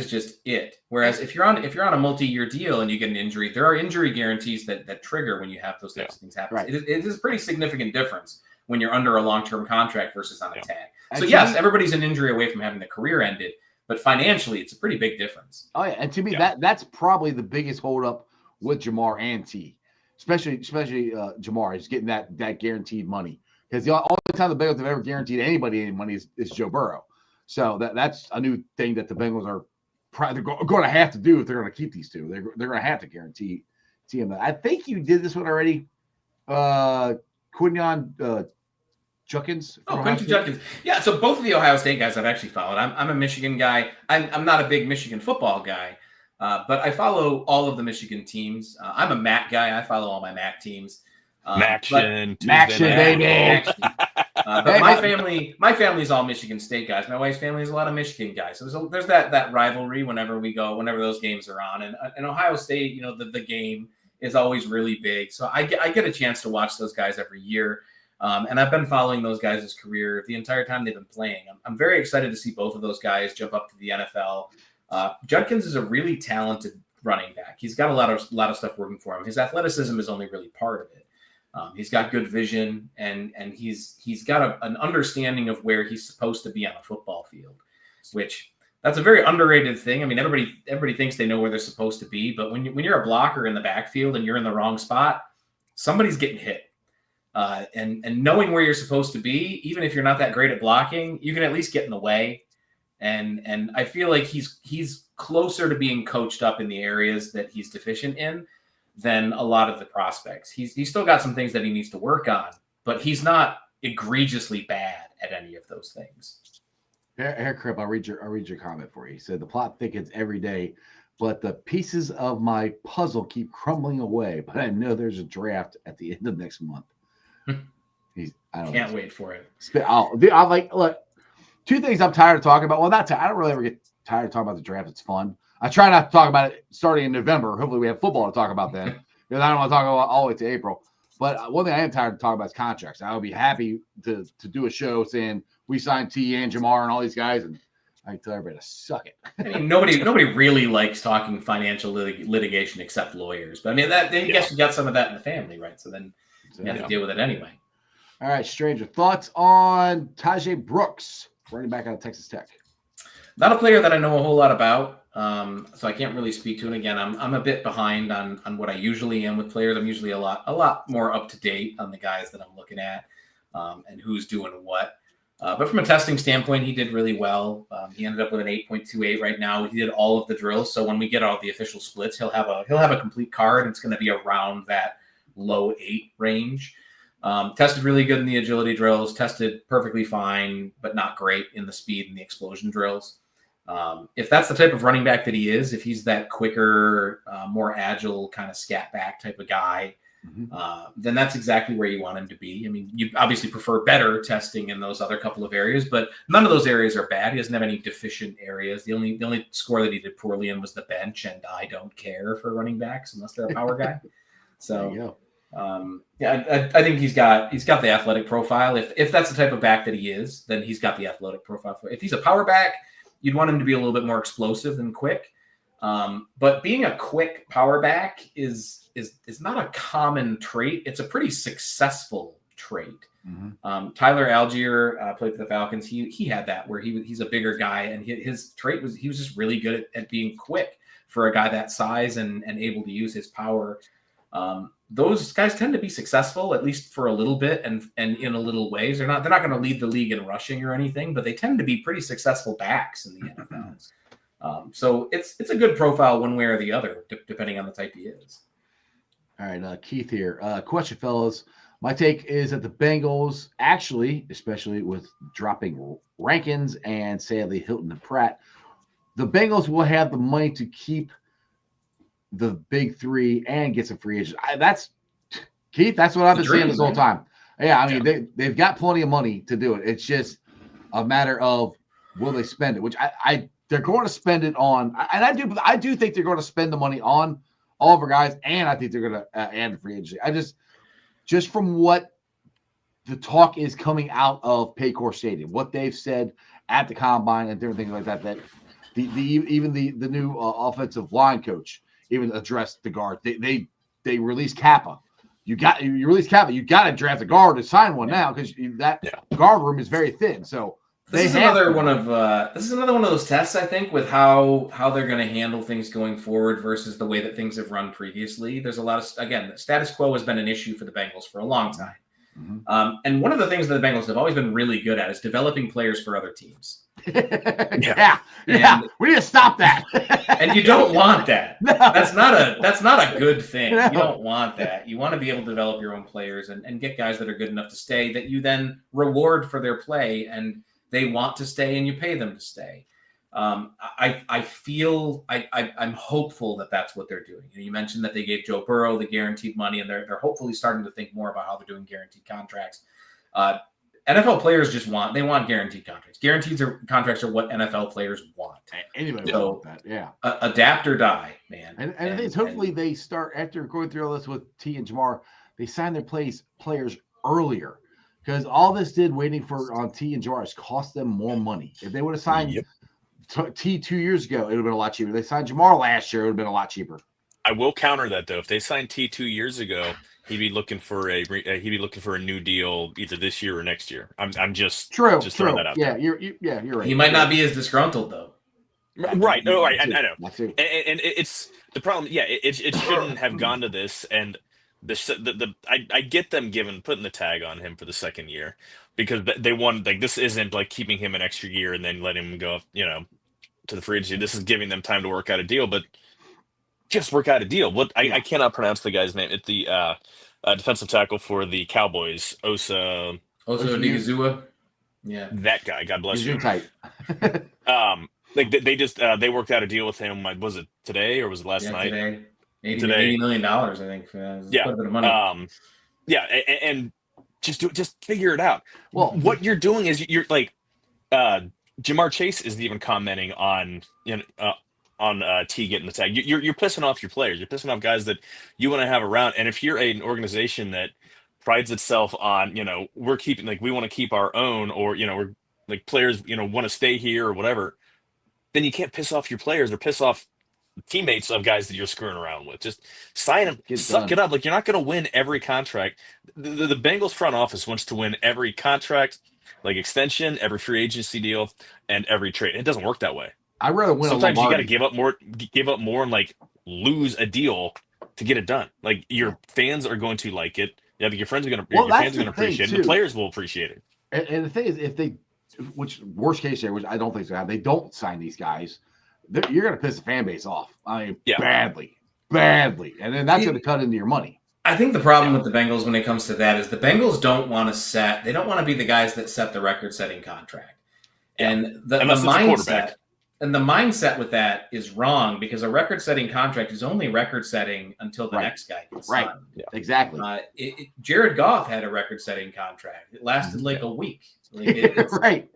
just it. Whereas if you're on a multi-year deal and you get an injury, there are injury guarantees that trigger when you have those types of things happen. Right. It is a pretty significant difference when you're under a long-term contract versus on a tag. So yes, everybody's an injury away from having the career ended, but financially, it's a pretty big difference. Oh yeah, and to me that's probably the biggest holdup with Jamar and T, especially Jamar is getting that guaranteed money. Because the only time the Bengals have ever guaranteed anybody any money is Joe Burrow. So that's a new thing that the Bengals are probably going to have to do if they're going to keep these two. They're going to have to guarantee him that. I think you did this one already. Quinyon Judkins. Quinton Judkins. Yeah, so both of the Ohio State guys I've actually followed. I'm a Michigan guy. I'm not a big Michigan football guy, but I follow all of the Michigan teams. I'm a MAC guy. I follow all my MAC teams. Maction, baby. But my family's all Michigan State guys. My wife's family is a lot of Michigan guys. So there's that rivalry whenever those games are on. And Ohio State, the game is always really big. So I get a chance to watch those guys every year. And I've been following those guys' career the entire time they've been playing. I'm very excited to see both of those guys jump up to the NFL. Judkins is a really talented running back. He's got a lot of stuff working for him. His athleticism is only really part of it. He's got good vision, and he's got an understanding of where he's supposed to be on a football field, which that's a very underrated thing. I mean, everybody thinks they know where they're supposed to be, but when you're a blocker in the backfield and you're in the wrong spot, somebody's getting hit. And knowing where you're supposed to be, even if you're not that great at blocking, you can at least get in the way. And I feel like he's closer to being coached up in the areas that he's deficient in than a lot of the prospects. He's still got some things that he needs to work on, but he's not egregiously bad at any of those things. Here, Crip, I'll read your comment for you. He said, the plot thickens every day, but the pieces of my puzzle keep crumbling away, but I know there's a draft at the end of next month. I can't wait for it. I'm like, look, two things I'm tired of talking about. Well, I don't really ever get tired of talking about the draft. It's fun. I try not to talk about it starting in November. Hopefully we have football to talk about then, because I don't want to talk about all the way to April. But one thing I am tired of talking about is contracts. I would be happy to do a show saying we signed T and Jamar and all these guys, and I tell everybody to suck it. I mean, nobody really likes talking financial litigation except lawyers. But I mean, I guess you got some of that in the family, right? So then you have to deal with it anyway. All right, Stranger, thoughts on Tajay Brooks, running back out of Texas Tech? Not a player that I know a whole lot about. So I can't really speak to it. Again, I'm a bit behind on what I usually am with players. I'm usually a lot more up to date on the guys that I'm looking at and who's doing what. But from a testing standpoint, he did really well. He ended up with an 8.28 right now. He did all of the drills. So when we get all the official splits, he'll have a complete card. And it's going to be around that low 8 range. Tested really good in the agility drills. Tested perfectly fine, but not great in the speed and the explosion drills. If that's the type of running back that he is, if he's that quicker, more agile kind of scat back type of guy, then that's exactly where you want him to be. I mean, you obviously prefer better testing in those other couple of areas, but none of those areas are bad. He doesn't have any deficient areas. The only score that he did poorly in was the bench, and I don't care for running backs unless they're a power guy. So, I think he's got the athletic profile. If that's the type of back that he is, then he's got the athletic profile. If he's a power back, you'd want him to be a little bit more explosive than quick. But being a quick power back is not a common trait. It's a pretty successful trait. Tyler Algier played for the Falcons. He had that where he's a bigger guy, and his trait was he was just really good at being quick for a guy that size and able to use his power. Those guys tend to be successful, at least for a little bit and in a little ways. They're not going to lead the league in rushing or anything, but they tend to be pretty successful backs in the NFL. So it's a good profile one way or the other, depending on the type he is. All right, Keith here. Question, fellas. My take is that the Bengals actually, especially with dropping Rankins and sadly Hilton and Pratt, the Bengals will have the money to keep the big three and get some free agents. That's Keith. That's what I've been saying this whole time. Yeah, I mean they've got plenty of money to do it. It's just a matter of will they spend it, which they're going to spend it on, and I do think they're going to spend the money on all of our guys, and I think they're going to add the free agency. I just from what the talk is coming out of Paycor Stadium, what they've said at the combine and different things like that, that even the new offensive line coach even addressed the guard. They released Kappa. You release Kappa. You got to draft a guard to sign one now because that guard room is very thin. So this is another one of those tests, I think, with how they're going to handle things going forward versus the way that things have run previously. There's a lot of, again, the status quo has been an issue for the Bengals for a long time. Mm-hmm. And one of the things that the Bengals have always been really good at is developing players for other teams. Yeah. We need to stop that. And you don't want that. No. That's not a good thing. No. You don't want that. You want to be able to develop your own players and get guys that are good enough to stay that you then reward for their play and they want to stay and you pay them to stay. I feel I'm hopeful that that's what they're doing. You mentioned that they gave Joe Burrow the guaranteed money, and they're hopefully starting to think more about how they're doing guaranteed contracts. NFL players want guaranteed contracts. Guaranteed contracts are what NFL players want. Anybody want that? Yeah. Adapt or die, man. And the thing is, hopefully they start after going through all this with T and Jamar. They sign their players earlier. Because all this did waiting on T and Jamar has cost them more money. If they would have signed T 2 years ago, it would have been a lot cheaper. They signed Jamar last year, it would have been a lot cheaper. I will counter that though. If they signed T 2 years ago, he'd be looking for a new deal either this year or next year. I'm just throwing that out there. You're right. He might not be as disgruntled though. Right. No, right. I know. And it's the problem. Yeah, it shouldn't have gone to this. And I get them putting the tag on him for the second year because they want, like, this isn't like keeping him an extra year and then letting him go, to the free agency. This is giving them time to work out a deal, but just work out a deal. I cannot pronounce the guy's name. It's the defensive tackle for the Cowboys, Osa Odigizua. Yeah, that guy. God bless you. Tight. They worked out a deal with him. Was it today or was it last night? Today. $80 million, I think. Yeah. Quite a bit of money. And just figure it out. Well, what you're doing is you're like, Jamar Chase isn't even commenting on T getting the tag. You're pissing off your players. You're pissing off guys that you want to have around. And if you're an organization that prides itself on, we're keeping, like, we want to keep our own, or, we're like players, want to stay here or whatever, then you can't piss off your players or piss off teammates of guys that you're screwing around with. Just sign them, suck it up. Like, you're not going to win every contract. The Bengals front office wants to win every contract, like extension, every free agency deal, and every trade. It doesn't work that way. I'd rather win. Sometimes you got to give up more, and like lose a deal to get it done. Like, your fans are going to like it. Yeah, your fans are going to. Your fans are going to appreciate it. The players will appreciate it. And the thing is, if they, which worst case there, which I don't think so, they don't sign these guys, you're going to piss the fan base off. I mean, badly, and then that's going to cut into your money. I think the problem with the Bengals when it comes to that is the Bengals don't want to be the guys that set the record-setting contract. And the mindset with that is wrong, because a record-setting contract is only record-setting until the next guy gets signed. Yeah. Exactly. Jared Goff had a record-setting contract. It lasted like a week. Right.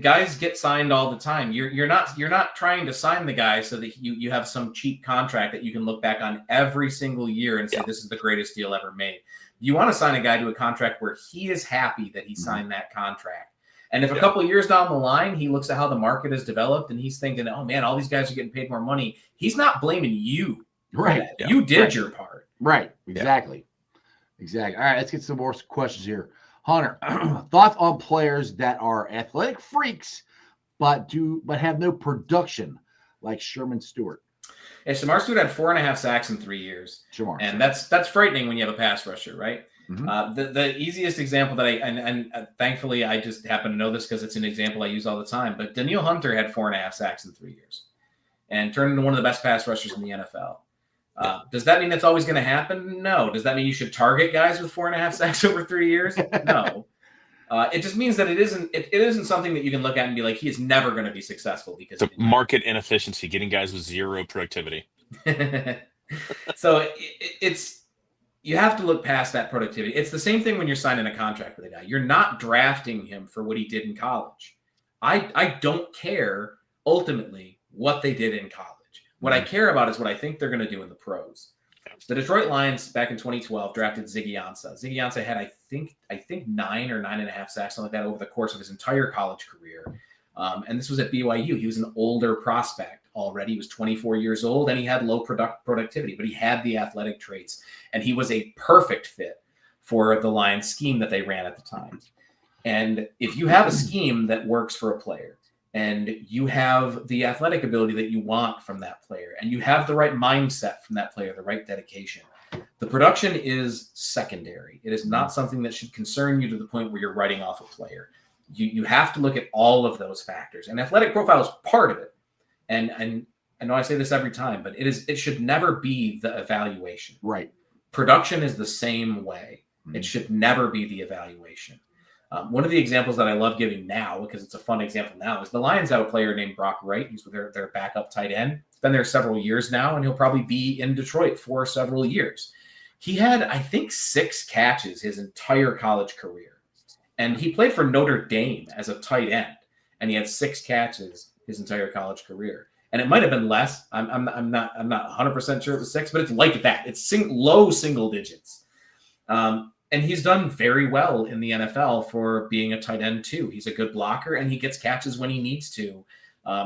Guys get signed all the time. You're not trying to sign the guy so that you have some cheap contract that you can look back on every single year and say this is the greatest deal ever made. You want to sign a guy to a contract where he is happy that he signed that contract. And if a couple of years down the line, he looks at how the market has developed and he's thinking, oh man, all these guys are getting paid more money, he's not blaming you. Right. Yeah. You did your part. Right. Exactly. All right, let's get some more questions here. Hunter, thoughts on players that are athletic freaks but have no production, like Sherman Stewart? Yeah, Shamar Stewart had 4.5 sacks in 3 years. And that's frightening when you have a pass rusher, right? Mm-hmm. The easiest example that and thankfully I just happen to know this because it's an example I use all the time, but Danielle Hunter had 4.5 sacks in 3 years and turned into one of the best pass rushers in the NFL. Does that mean that's always going to happen? No. Does that mean you should target guys with 4.5 sacks over 3 years? No. It just means that it isn't something that you can look at and be like, he is never going to be successful because it's market inefficiency, getting guys with zero productivity. So it's you have to look past that productivity. It's the same thing when you're signing a contract with a guy. You're not drafting him for what he did in college. I don't care ultimately what they did in college. What I care about is what I think they're going to do in the pros. The Detroit Lions back in 2012 drafted Ziggy Ansah. Ziggy Ansah had, I think 9 or 9.5 sacks, something like that, over the course of his entire college career. And this was at BYU. He was an older prospect already. He was 24 years old, and he had low productivity, but he had the athletic traits, and he was a perfect fit for the Lions scheme that they ran at the time. And if you have a scheme that works for a player, and you have the athletic ability that you want from that player, and you have the right mindset from that player, the right dedication, the production is secondary. It is not something that should concern you to the point where you're writing off a player. You have to look at all of those factors, and athletic profile is part of it. And I know I say this every time, but it should never be the evaluation. Right. Production is the same way. It should never be the evaluation. One of the examples that I love giving now, because it's a fun example now, is the Lions have a player named Brock Wright. He's their backup tight end. He's been there several years now, and he'll probably be in Detroit for several years. He had, I think, 6 catches his entire college career. And he played for Notre Dame as a tight end, and he had 6 catches his entire college career. And it might have been less. I'm not 100% sure it was 6, but it's like that. It's low single digits. And he's done very well in the NFL for being a tight end too. He's a good blocker, and he gets catches when he needs to.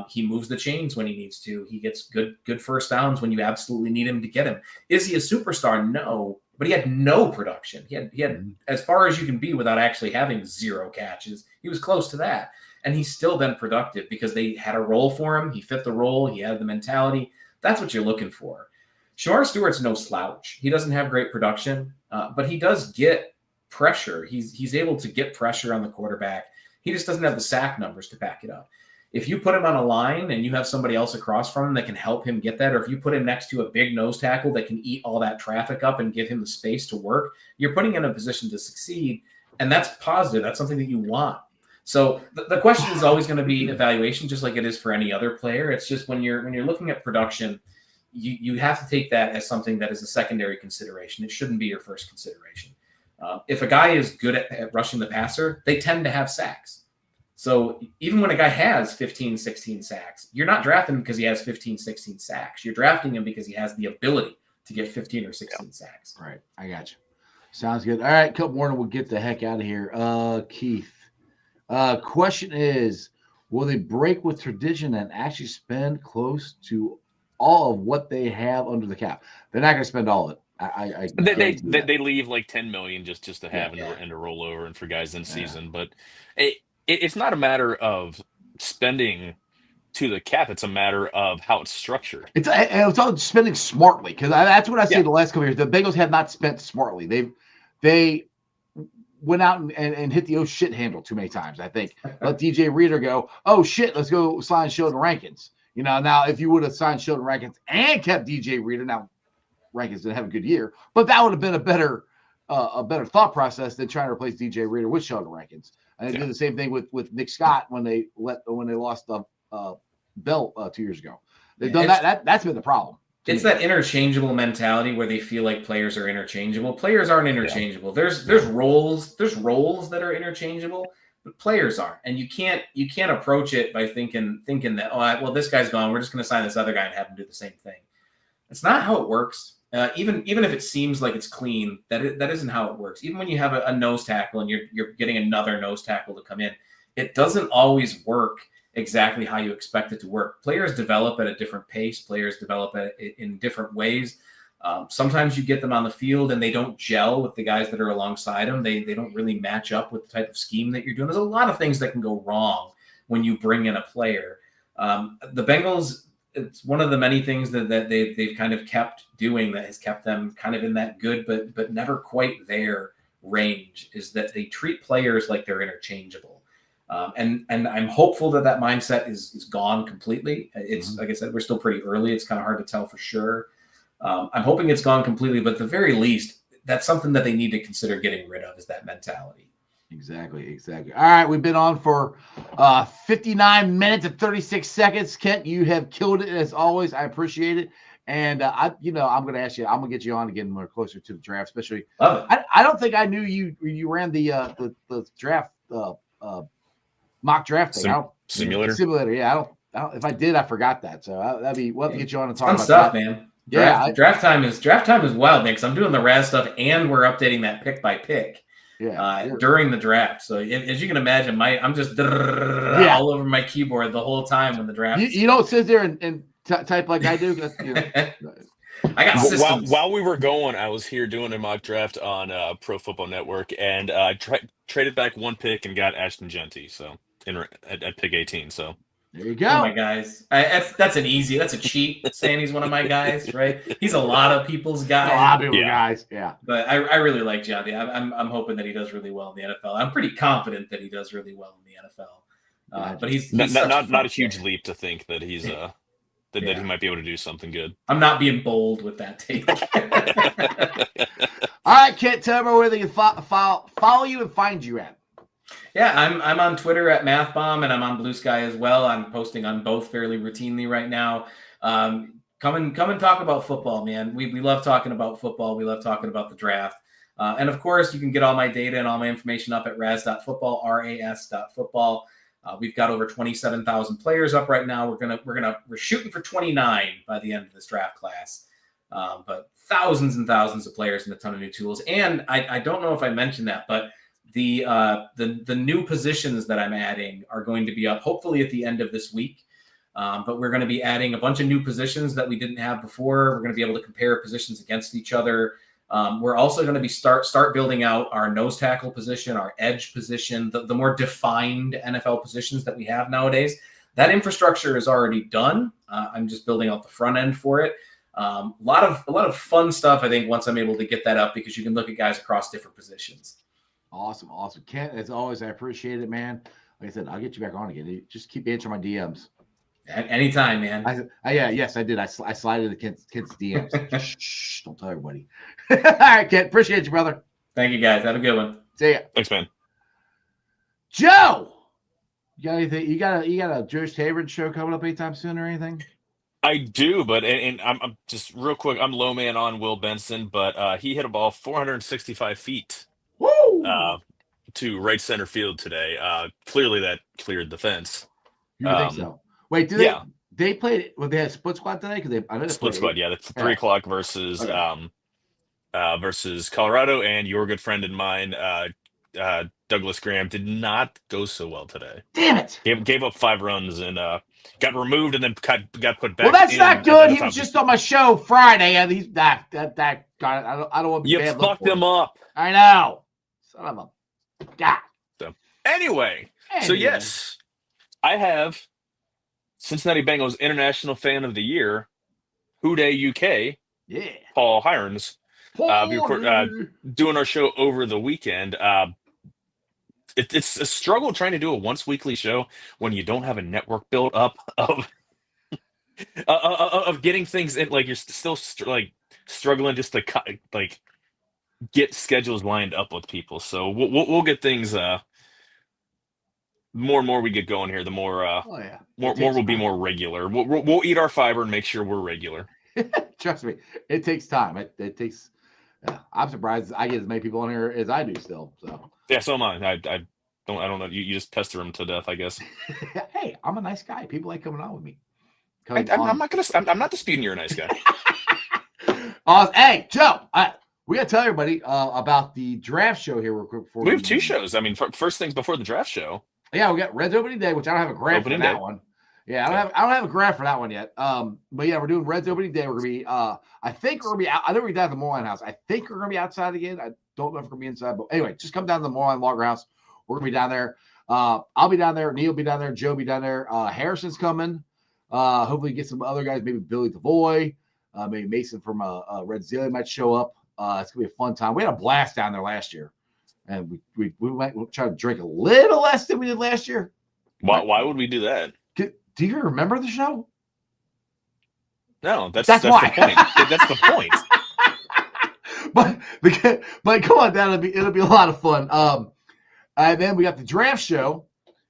He moves the chains when he needs to. He gets good first downs when you absolutely need him to get him. Is he a superstar? No, but he had no production. He had as far as you can be without actually having 0 catches. He was close to that, and he's still been productive because they had a role for him. He fit the role. He had the mentality. That's what you're looking for. Shamar Stewart's no slouch. He doesn't have great production, but he does get pressure. He's able to get pressure on the quarterback. He just doesn't have the sack numbers to back it up. If you put him on a line and you have somebody else across from him that can help him get that, or if you put him next to a big nose tackle that can eat all that traffic up and give him the space to work, you're putting him in a position to succeed, and that's positive. That's something that you want. So the question is always going to be evaluation, just like it is for any other player. It's just when you're looking at production, you have to take that as something that is a secondary consideration. It shouldn't be your first consideration. If a guy is good at rushing the passer, they tend to have sacks. So even when a guy has 15, 16 sacks, you're not drafting him because he has 15, 16 sacks. You're drafting him because he has the ability to get 15 or 16 sacks. Right. I got you. Sounds good. All right, couple more and we'll get the heck out of here. Keith, question is, will they break with tradition and actually spend close to all of what they have under the cap? They're not going to spend all of it. They leave like $10 million just to have and to roll over and for guys in season. But it's not a matter of spending to the cap. It's a matter of how it's structured. It's all spending smartly, because that's what I say the last couple of years. The Bengals have not spent smartly. They went out and hit the oh shit handle too many times. I think let DJ Reader go, oh shit, let's go sign Sheldon Rankins. Now if you would have signed Sheldon Rankins and kept DJ Reader, now Rankins didn't have a good year, but that would have been a better thought process than trying to replace DJ Reader with Sheldon Rankins. And they did the same thing with Nick Scott when they lost the belt 2 years ago. They've done that. That's been the problem. It's that interchangeable mentality where they feel like players are interchangeable. Players aren't interchangeable. There's roles that are interchangeable, but players aren't. And you can't approach it by thinking that, this guy's gone, we're just going to sign this other guy and have him do the same thing. That's not how it works. Even if it seems like it's clean, that isn't how it works. Even when you have a nose tackle and you're getting another nose tackle to come in, it doesn't always work exactly how you expect it to work. Players develop at a different pace. Players develop in different ways. Sometimes you get them on the field and they don't gel with the guys that are alongside them. They don't really match up with the type of scheme that you're doing. There's a lot of things that can go wrong when you bring in a player. The Bengals, it's one of the many things that they've kind of kept doing that has kept them kind of in that good but never quite there range, is that they treat players like they're interchangeable. And I'm hopeful that mindset is gone completely. It's like I said, we're still pretty early. It's kind of hard to tell for sure. I'm hoping it's gone completely, but at the very least, that's something that they need to consider getting rid of, is that mentality. Exactly. All right, we've been on for 59 minutes and 36 seconds. Kent, you have killed it as always. I appreciate it. And I'm going to ask you. I'm going to get you on again more closer to the draft, especially. Love it. I don't think I knew you ran the draft mock draft thing. Simulator. Simulator. Yeah. I don't. If I did, I forgot that. So we'll have to get you on and talk Fun about stuff, that. man. Yeah. Draft time is wild, man. Because I'm doing the RAS stuff and we're updating that pick by pick. During the draft. So as you can imagine, I'm just all over my keyboard the whole time when the draft. You don't sit there and type like I do. I got systems. While we were going, I was here doing a mock draft on Pro Football Network, and traded back one pick and got Ashton Genty. So at pick 18. So there you go. Oh my guys, that's a cheat saying he's one of my guys, right? He's a lot of people's guy. A lot of people's guys, yeah. But I really like Johnny. I'm hoping that he does really well in the NFL. I'm pretty confident that he does really well in the NFL. But he's not a huge leap to think that he's that he might be able to do something good. I'm not being bold with that take. All right, Kent, tell everyone where they can follow you and find you at. Yeah, I'm on Twitter at MathBomb, and I'm on Blue Sky as well. I'm posting on both fairly routinely right now. Come and talk about football, man. We love talking about football. We love talking about the draft. And of course, you can get all my data and all my information up at ras.football, ras.football. We've got over 27,000 players up right now. We're shooting for 29 by the end of this draft class. But thousands and thousands of players and a ton of new tools. And I don't know if I mentioned that, but the new positions that I'm adding are going to be up hopefully at the end of this week. But we're going to be adding a bunch of new positions that we didn't have before. We're going to be able to compare positions against each other. We're also going to be start building out our nose tackle position, our edge position, the more defined NFL positions that we have nowadays. That infrastructure is already done. I'm just building out the front end for it. A lot of fun stuff, I think, once I'm able to get that up, because you can look at guys across different positions. Awesome. Kent, as always, I appreciate it, man. Like I said, I'll get you back on again. Just keep answering my DMs. Anytime, man. Yes, I did. I slided the Kent's DMs. Shh, don't tell everybody. All right, Kent. Appreciate you, brother. Thank you, guys. Have a good one. See ya. Thanks, man. Joe, you got anything? You got a Joe Tabron show coming up anytime soon or anything? I do, but and I'm just real quick. I'm low man on Will Benson, but he hit a ball 465 feet. Woo! To right center field today. Clearly that cleared the fence. You would think so. Wait, they played? Well, they had split squad today because I know they split squad. Yeah, that's 3 o'clock versus versus Colorado, and your good friend and mine, Douglas Graham, did not go so well today. Damn it! Gave up 5 runs and got removed and then got put back. Well, that's not good. He was just on my show Friday, and he's that got it. I don't want to. You fucked him up. I know. Son of a god. So anyway, so yes, I have Cincinnati Bengals International Fan of the Year, Houday UK. Yeah, Paul Hirons. Doing our show over the weekend. It's a struggle trying to do a once weekly show when you don't have a network built up of getting things in. Like you're still struggling just to get schedules lined up with people. So we'll get things. More and more we get going here, the more more will be more regular. We'll eat our fiber and make sure we're regular. Trust me, it takes time. It takes. I'm surprised I get as many people on here as I do still. So yeah, so am I. I don't know. You just pester them to death, I guess. Hey, I'm a nice guy. People like coming on with me. I'm not disputing you're a nice guy. Hey, Joe, we gotta tell everybody about the draft show here real quick. We have 2 shows. I mean, first things before the draft show. Yeah, we got Reds Opening Day, which I don't have a graph for that one. Yeah, I don't have a graph for that one yet. But yeah, we're doing Reds Opening Day. We're gonna be I think we're gonna be out. I know we're down at the Moreline House. I think we're gonna be outside again. I don't know if we're gonna be inside, but anyway, just come down to the Moreline Logger House. We're gonna be down there. I'll be down there. Neil will be down there. Joe will be down there. Harrison's coming. Hopefully get some other guys. Maybe Billy DeVoy. Maybe Mason from Red Zillion might show up. It's gonna be a fun time. We had a blast down there last year, and we might try to drink a little less than we did last year. Why would we do that? Do you remember the show? No, that's why. The point. That's the point. but come on down. It'll be a lot of fun. And then we got the draft show,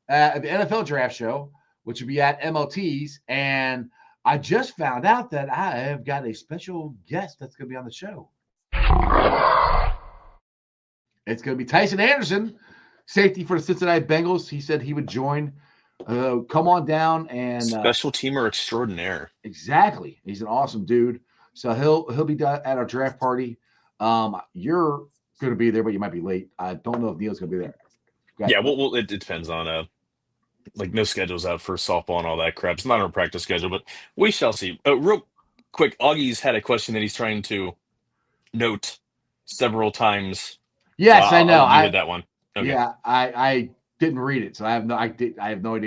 the NFL draft show, which will be at MLT's, and I just found out that I have got a special guest that's going to be on the show. It's going to be Tyson Anderson, safety for the Cincinnati Bengals. He said he would join. Come on down and special teamer extraordinaire. Exactly. He's an awesome dude. So he'll be at our draft party. You're going to be there, but you might be late. I don't know if Neil's going to be there. Yeah, well, it depends on like no schedules out for softball and all that crap. It's not on a practice schedule, but we shall see. Real quick, Augie's had a question that he's trying to note several times. Yes, so I know. I heard that one. Okay. Yeah, I didn't read it, so I have no idea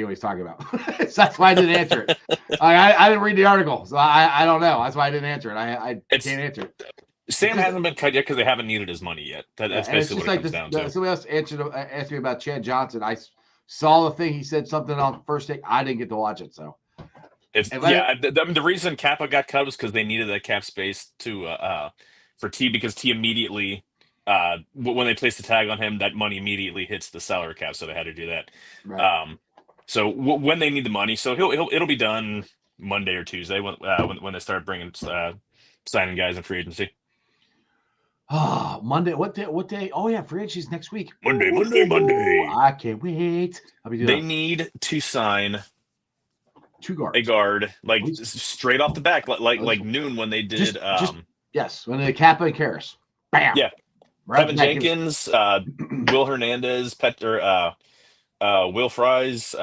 what he's talking about. So that's why I didn't answer it. I didn't read the article, so I don't know. That's why I didn't answer it. I can't answer it. Sam hasn't been cut yet because they haven't needed his money yet. That's basically what it comes down to. Somebody else asked me about Chad Johnson. I saw the thing. He said something on first take. I didn't get to watch it, so. The reason Kappa got cut was because they needed that cap space for T, because T immediately when they placed the tag on him, that money immediately hits the salary cap, so they had to do that. Right. So when they need the money, so it'll be done Monday or Tuesday when they start bringing signing guys in free agency. Oh, Monday. What day? Oh, yeah, free agency's next week. Monday. I can't wait. They need to sign 2 guards. A guard, like straight off the back, like noon when they did. Yes, when they Kappa and Karras. Bam. Yeah. Right. Kevin Jenkins, Will Hernandez, Will Fries.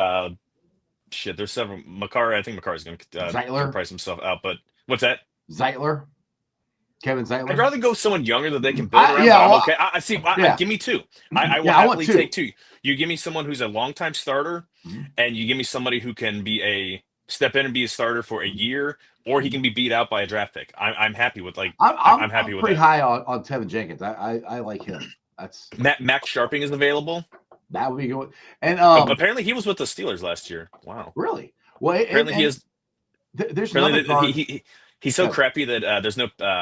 There's several. I think Makari's going to price himself out. But what's that? Zeitler. Kevin Zeitler. I'd rather go with someone younger that they can build around. Yeah, I'm okay. I see. Give me 2. I will happily take 2. You give me someone who's a longtime starter, and you give me somebody who can be step in and be a starter for a year, or he can be beat out by a draft pick. I'm happy with I'm happy with pretty that. high on Tevin Jenkins. I like him. That's Max Sharping is available. That would be good. And apparently he was with the Steelers last year. Wow. Really? Well, apparently he is. There's he's so crappy that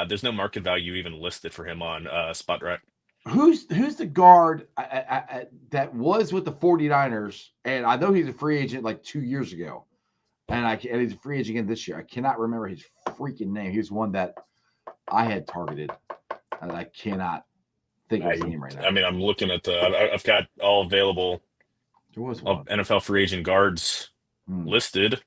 there's no market value even listed for him on SpotRack. Who's the guard that was with the 49ers? And I know he's a free agent like 2 years ago. And he's a free agent again this year. I cannot remember his freaking name. He was one that I had targeted, and I cannot think of his name right now. I mean, I'm looking at I've got all available NFL free agent guards listed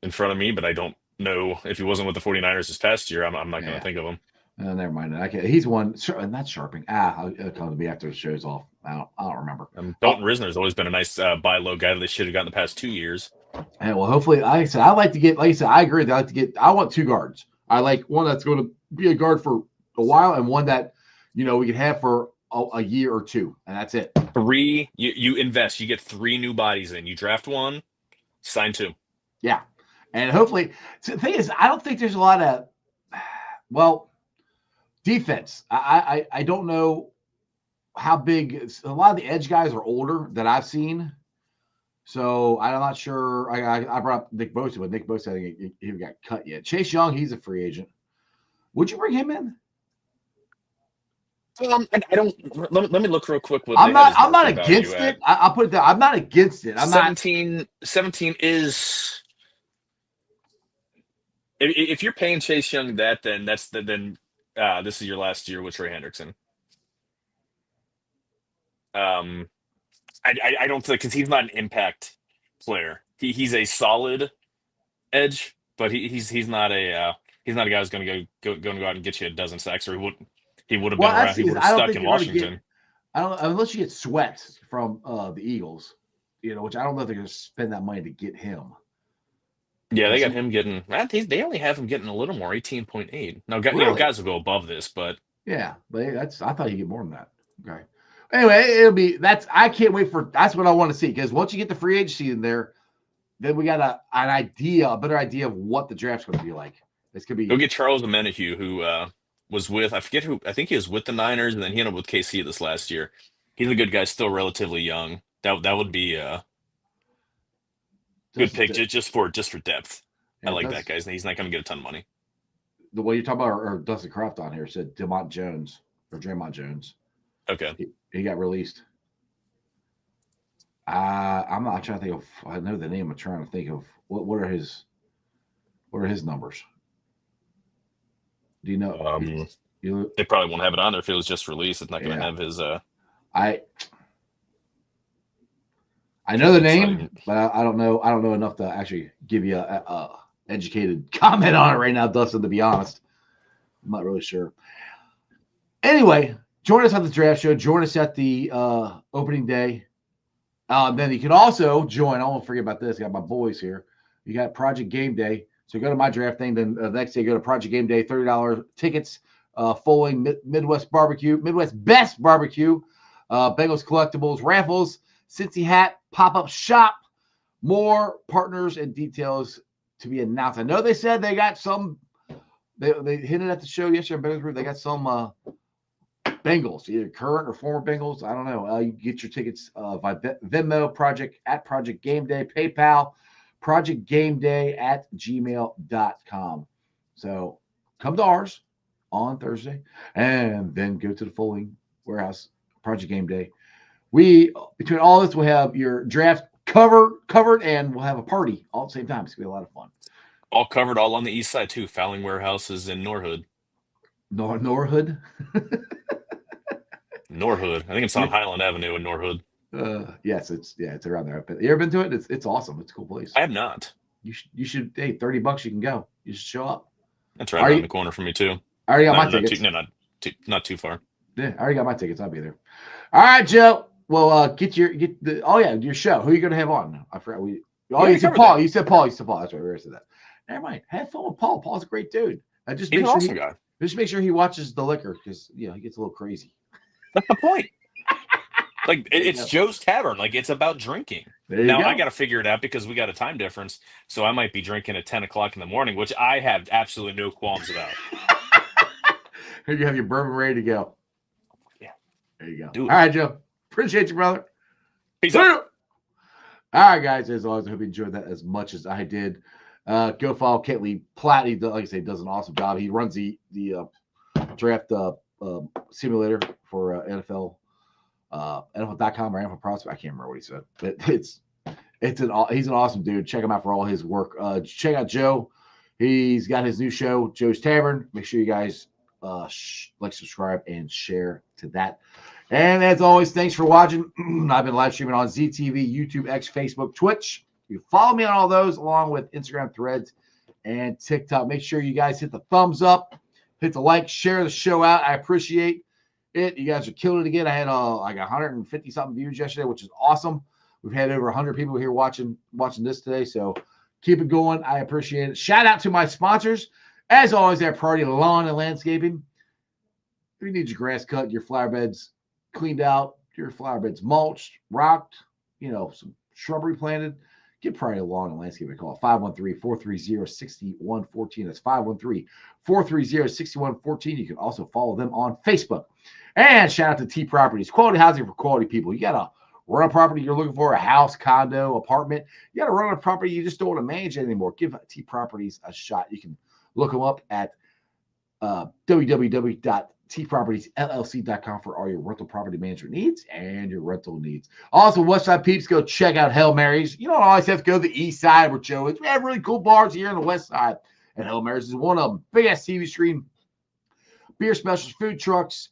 in front of me, but I don't know if he wasn't with the 49ers this past year. I'm not going to think of him. Never mind. He's one. Not Sharping. It'll come to me after the show's off. I don't remember. Dalton Risner's always been a nice buy low guy that they should have gotten the past 2 years. And well, hopefully, I agree. I want 2 guards. I like one that's going to be a guard for a while, and one that we can have for a year or 2, and that's it. 3. You invest. You get 3 new bodies in. You draft 1, sign 2. Yeah, and hopefully, the thing is, I don't think there's a lot of defense. I don't know how big. A lot of the edge guys are older that I've seen. So I'm not sure. I brought up Nick Bosa, but Nick Bosa, I think he got cut yet. Chase Young, he's a free agent. Would you bring him in? I don't. Let me look real quick. I'm not against it. I'll put it down. I'm not against it. 17 is. If you're paying Chase Young that, then this is your last year with Trey Hendrickson. I don't think, because he's not an impact player. He's a solid edge, but he's not a guy who's going to go out and get you a dozen sacks, or he would have been around. He would have stuck in Washington. Unless you get Sweat from the Eagles, which I don't know if they're going to spend that money to get him. Yeah, they got him getting. They only have him getting a little more, 18.8. Now, guys will go above this, but yeah, but I thought he'd get more than that. Okay. Anyway, I can't wait that's what I want to see, because once you get the free agency in there, then we got a better idea of what the draft's going to be like. It's going to be. Go get Charles Omenihu, who was with, I forget who, I think he was with the Niners, and then he ended up with KC this last year. He's a good guy, still relatively young. That would be a good pick just for depth. Yeah, I like that guy. He's not going to get a ton of money. The way you're talking about, or Dustin Croft on here said Draymond Jones. Okay. He got released. I'm not trying to think of. I know the name. I'm trying to think of what are his. What are his numbers? Do you know? They probably won't have it on there if it was just released. It's not going to have his. I know the name, but I don't know. I don't know enough to actually give you a educated comment on it right now, Dustin. To be honest, I'm not really sure. Anyway, join us on the draft show. Join us at the opening day. Then you can also join. I won't forget about this. I got my boys here. You got Project Game Day. So go to my draft thing. Then the next day, go to Project Game Day. $30 tickets. Fulling Midwest Barbecue, Midwest Best Barbecue, Bengals collectibles, raffles, Cincy hat, pop-up shop, more partners and details to be announced. I know they said they got some. They hinted at the show yesterday. They got some Bengals, either current or former Bengals. I don't know. You can get your tickets by Venmo, Project Game Day, PayPal, projectgameday@gmail.com. So come to ours on Thursday, and then go to the Fulling Warehouse Project Game Day. We, between all this, we'll have your draft covered, and we'll have a party all at the same time. It's going to be a lot of fun. All covered, all on the east side, too. Fouling Warehouse is in Norhood. Norhood? Norhood. I think it's on Highland Avenue in Norhood. Yes, it's around there. You ever been to it? It's awesome. It's a cool place. I have not. You should. Hey, $30 you can go. You should show up. That's right around the corner for me, too. I already got my tickets. Not too far. Yeah, I already got my tickets. I'll be there. All right, Joe. Well, get your show. Who are you going to have on? I forgot. You said Paul. You said Paul. That's right. We already said that. Never mind. Have fun with Paul. Paul's a great dude. He's an awesome guy. Just make sure he watches the liquor because he gets a little crazy. That's the point. Like it's Joe's Tavern. Like it's about drinking. Now I got to figure it out because we got a time difference. So I might be drinking at 10 o'clock in the morning, which I have absolutely no qualms about. Here you have your bourbon ready to go. Yeah. There you go. All right, Joe. Appreciate you, brother. Peace out. All right, guys. As always, I hope you enjoyed that as much as I did. Go follow Kent Lee Platte. He, like I say, does an awesome job. He runs the draft simulator for NFL. NFL.com or NFL Prospect. I can't remember what he said. But he's an awesome dude. Check him out for all his work. Check out Joe. He's got his new show, Joe's Tavern. Make sure you guys like, subscribe, and share to that. And as always, thanks for watching. I've been live streaming on ZTV, YouTube, X, Facebook, Twitch. You follow me on all those, along with Instagram, Threads, and TikTok. Make sure you guys hit the thumbs up, hit the like, share the show out. I appreciate it. You guys are killing it again. I had like 150 something views yesterday, which is awesome. We've had over 100 people here watching this today, so keep it going. I appreciate it. Shout out to my sponsors. As always, our Priority Lawn and Landscaping. If you need your grass cut, your flower beds cleaned out, your flower beds mulched, rocked, some shrubbery planted, get Priority Lawn and Landscaping. Call 513-430-6114. That's 513-430-6114. You can also follow them on Facebook. And shout out to T Properties, quality housing for quality people. You got to run a property you're looking for, a house, condo, apartment. You got to run a property you just don't want to manage anymore. Give T Properties a shot. You can look them up at www.tpropertiesllc.com for all your rental property management needs and your rental needs. Also, Westside peeps, go check out Hail Mary's. You don't always have to go to the east side where Joe is. We have really cool bars here on the west side, and Hail Mary's is one of them. Big-ass TV screen, beer specials, food trucks,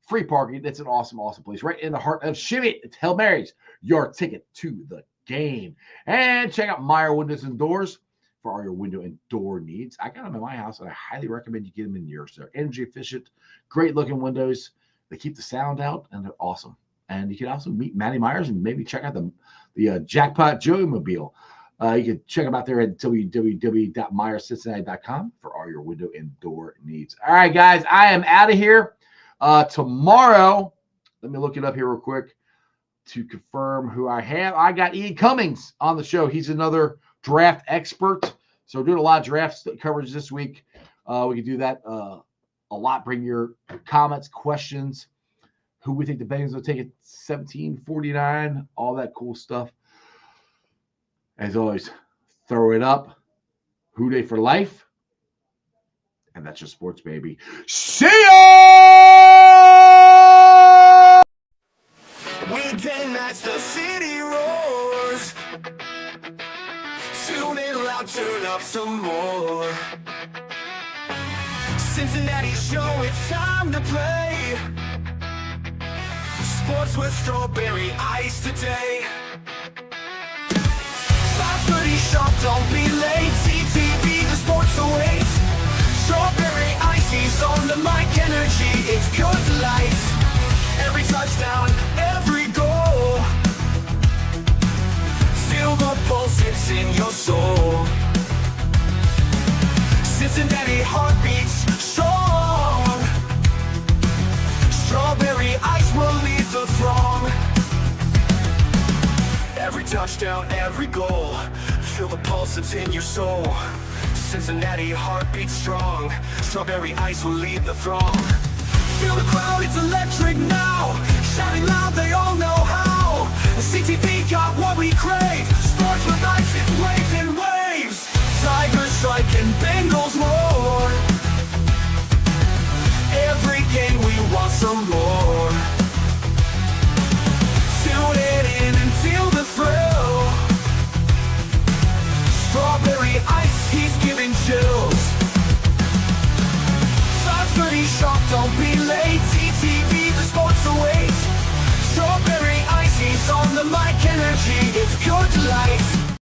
free parking. It's an awesome, awesome place right in the heart of Shimmy. It's Hail Mary's, your ticket to the game. And check out Meyer Windows and Doors for all your window and door needs. I got them in my house, and I highly recommend you get them in yours. They're energy efficient, great looking windows. They keep the sound out, and they're awesome. And you can also meet Matty Myers and maybe check out the Jackpot Joey Mobile. You can check them out there at www.myercincinnati.com for all your window and door needs. All right, guys, I am out of here. Tomorrow, let me look it up here real quick to confirm who I have. I got Ian Cummings on the show. He's another draft expert. So we're doing a lot of draft coverage this week. We can do that a lot. Bring your comments, questions, who we think the Bengals will take at 1749, all that cool stuff. As always, throw it up. Who Dey for life. And that's your sports, baby. See ya! Weekday nights, the city roars. Tune in loud, turn up some more. it's time to play. Sports with strawberry ice today. 5:30 sharp, don't be late. CTV, the sports awaits. Strawberry ices on the mic, energy, it's pure delight. Every touchdown, every goal. Feel the pulse, it's in your soul. Cincinnati heartbeats strong. Strawberry ice will lead the throng. Every touchdown, every goal. Feel the pulse, it's in your soul. Cincinnati heartbeats strong. Strawberry ice will lead the throng. Feel the crowd, it's electric now. Shouting loud, they all know how. The CTV got what we crave. Sports with ice, it's waves and waves. Tigers strike and Bengals roar. Every game we want some more. Tune it in and feel the thrill. Strawberry ice, he's giving chills. 5:30 sharp, don't be late. CTV, the sports awaits. Strawberry ice, he's on the mic, energy, it's pure delight.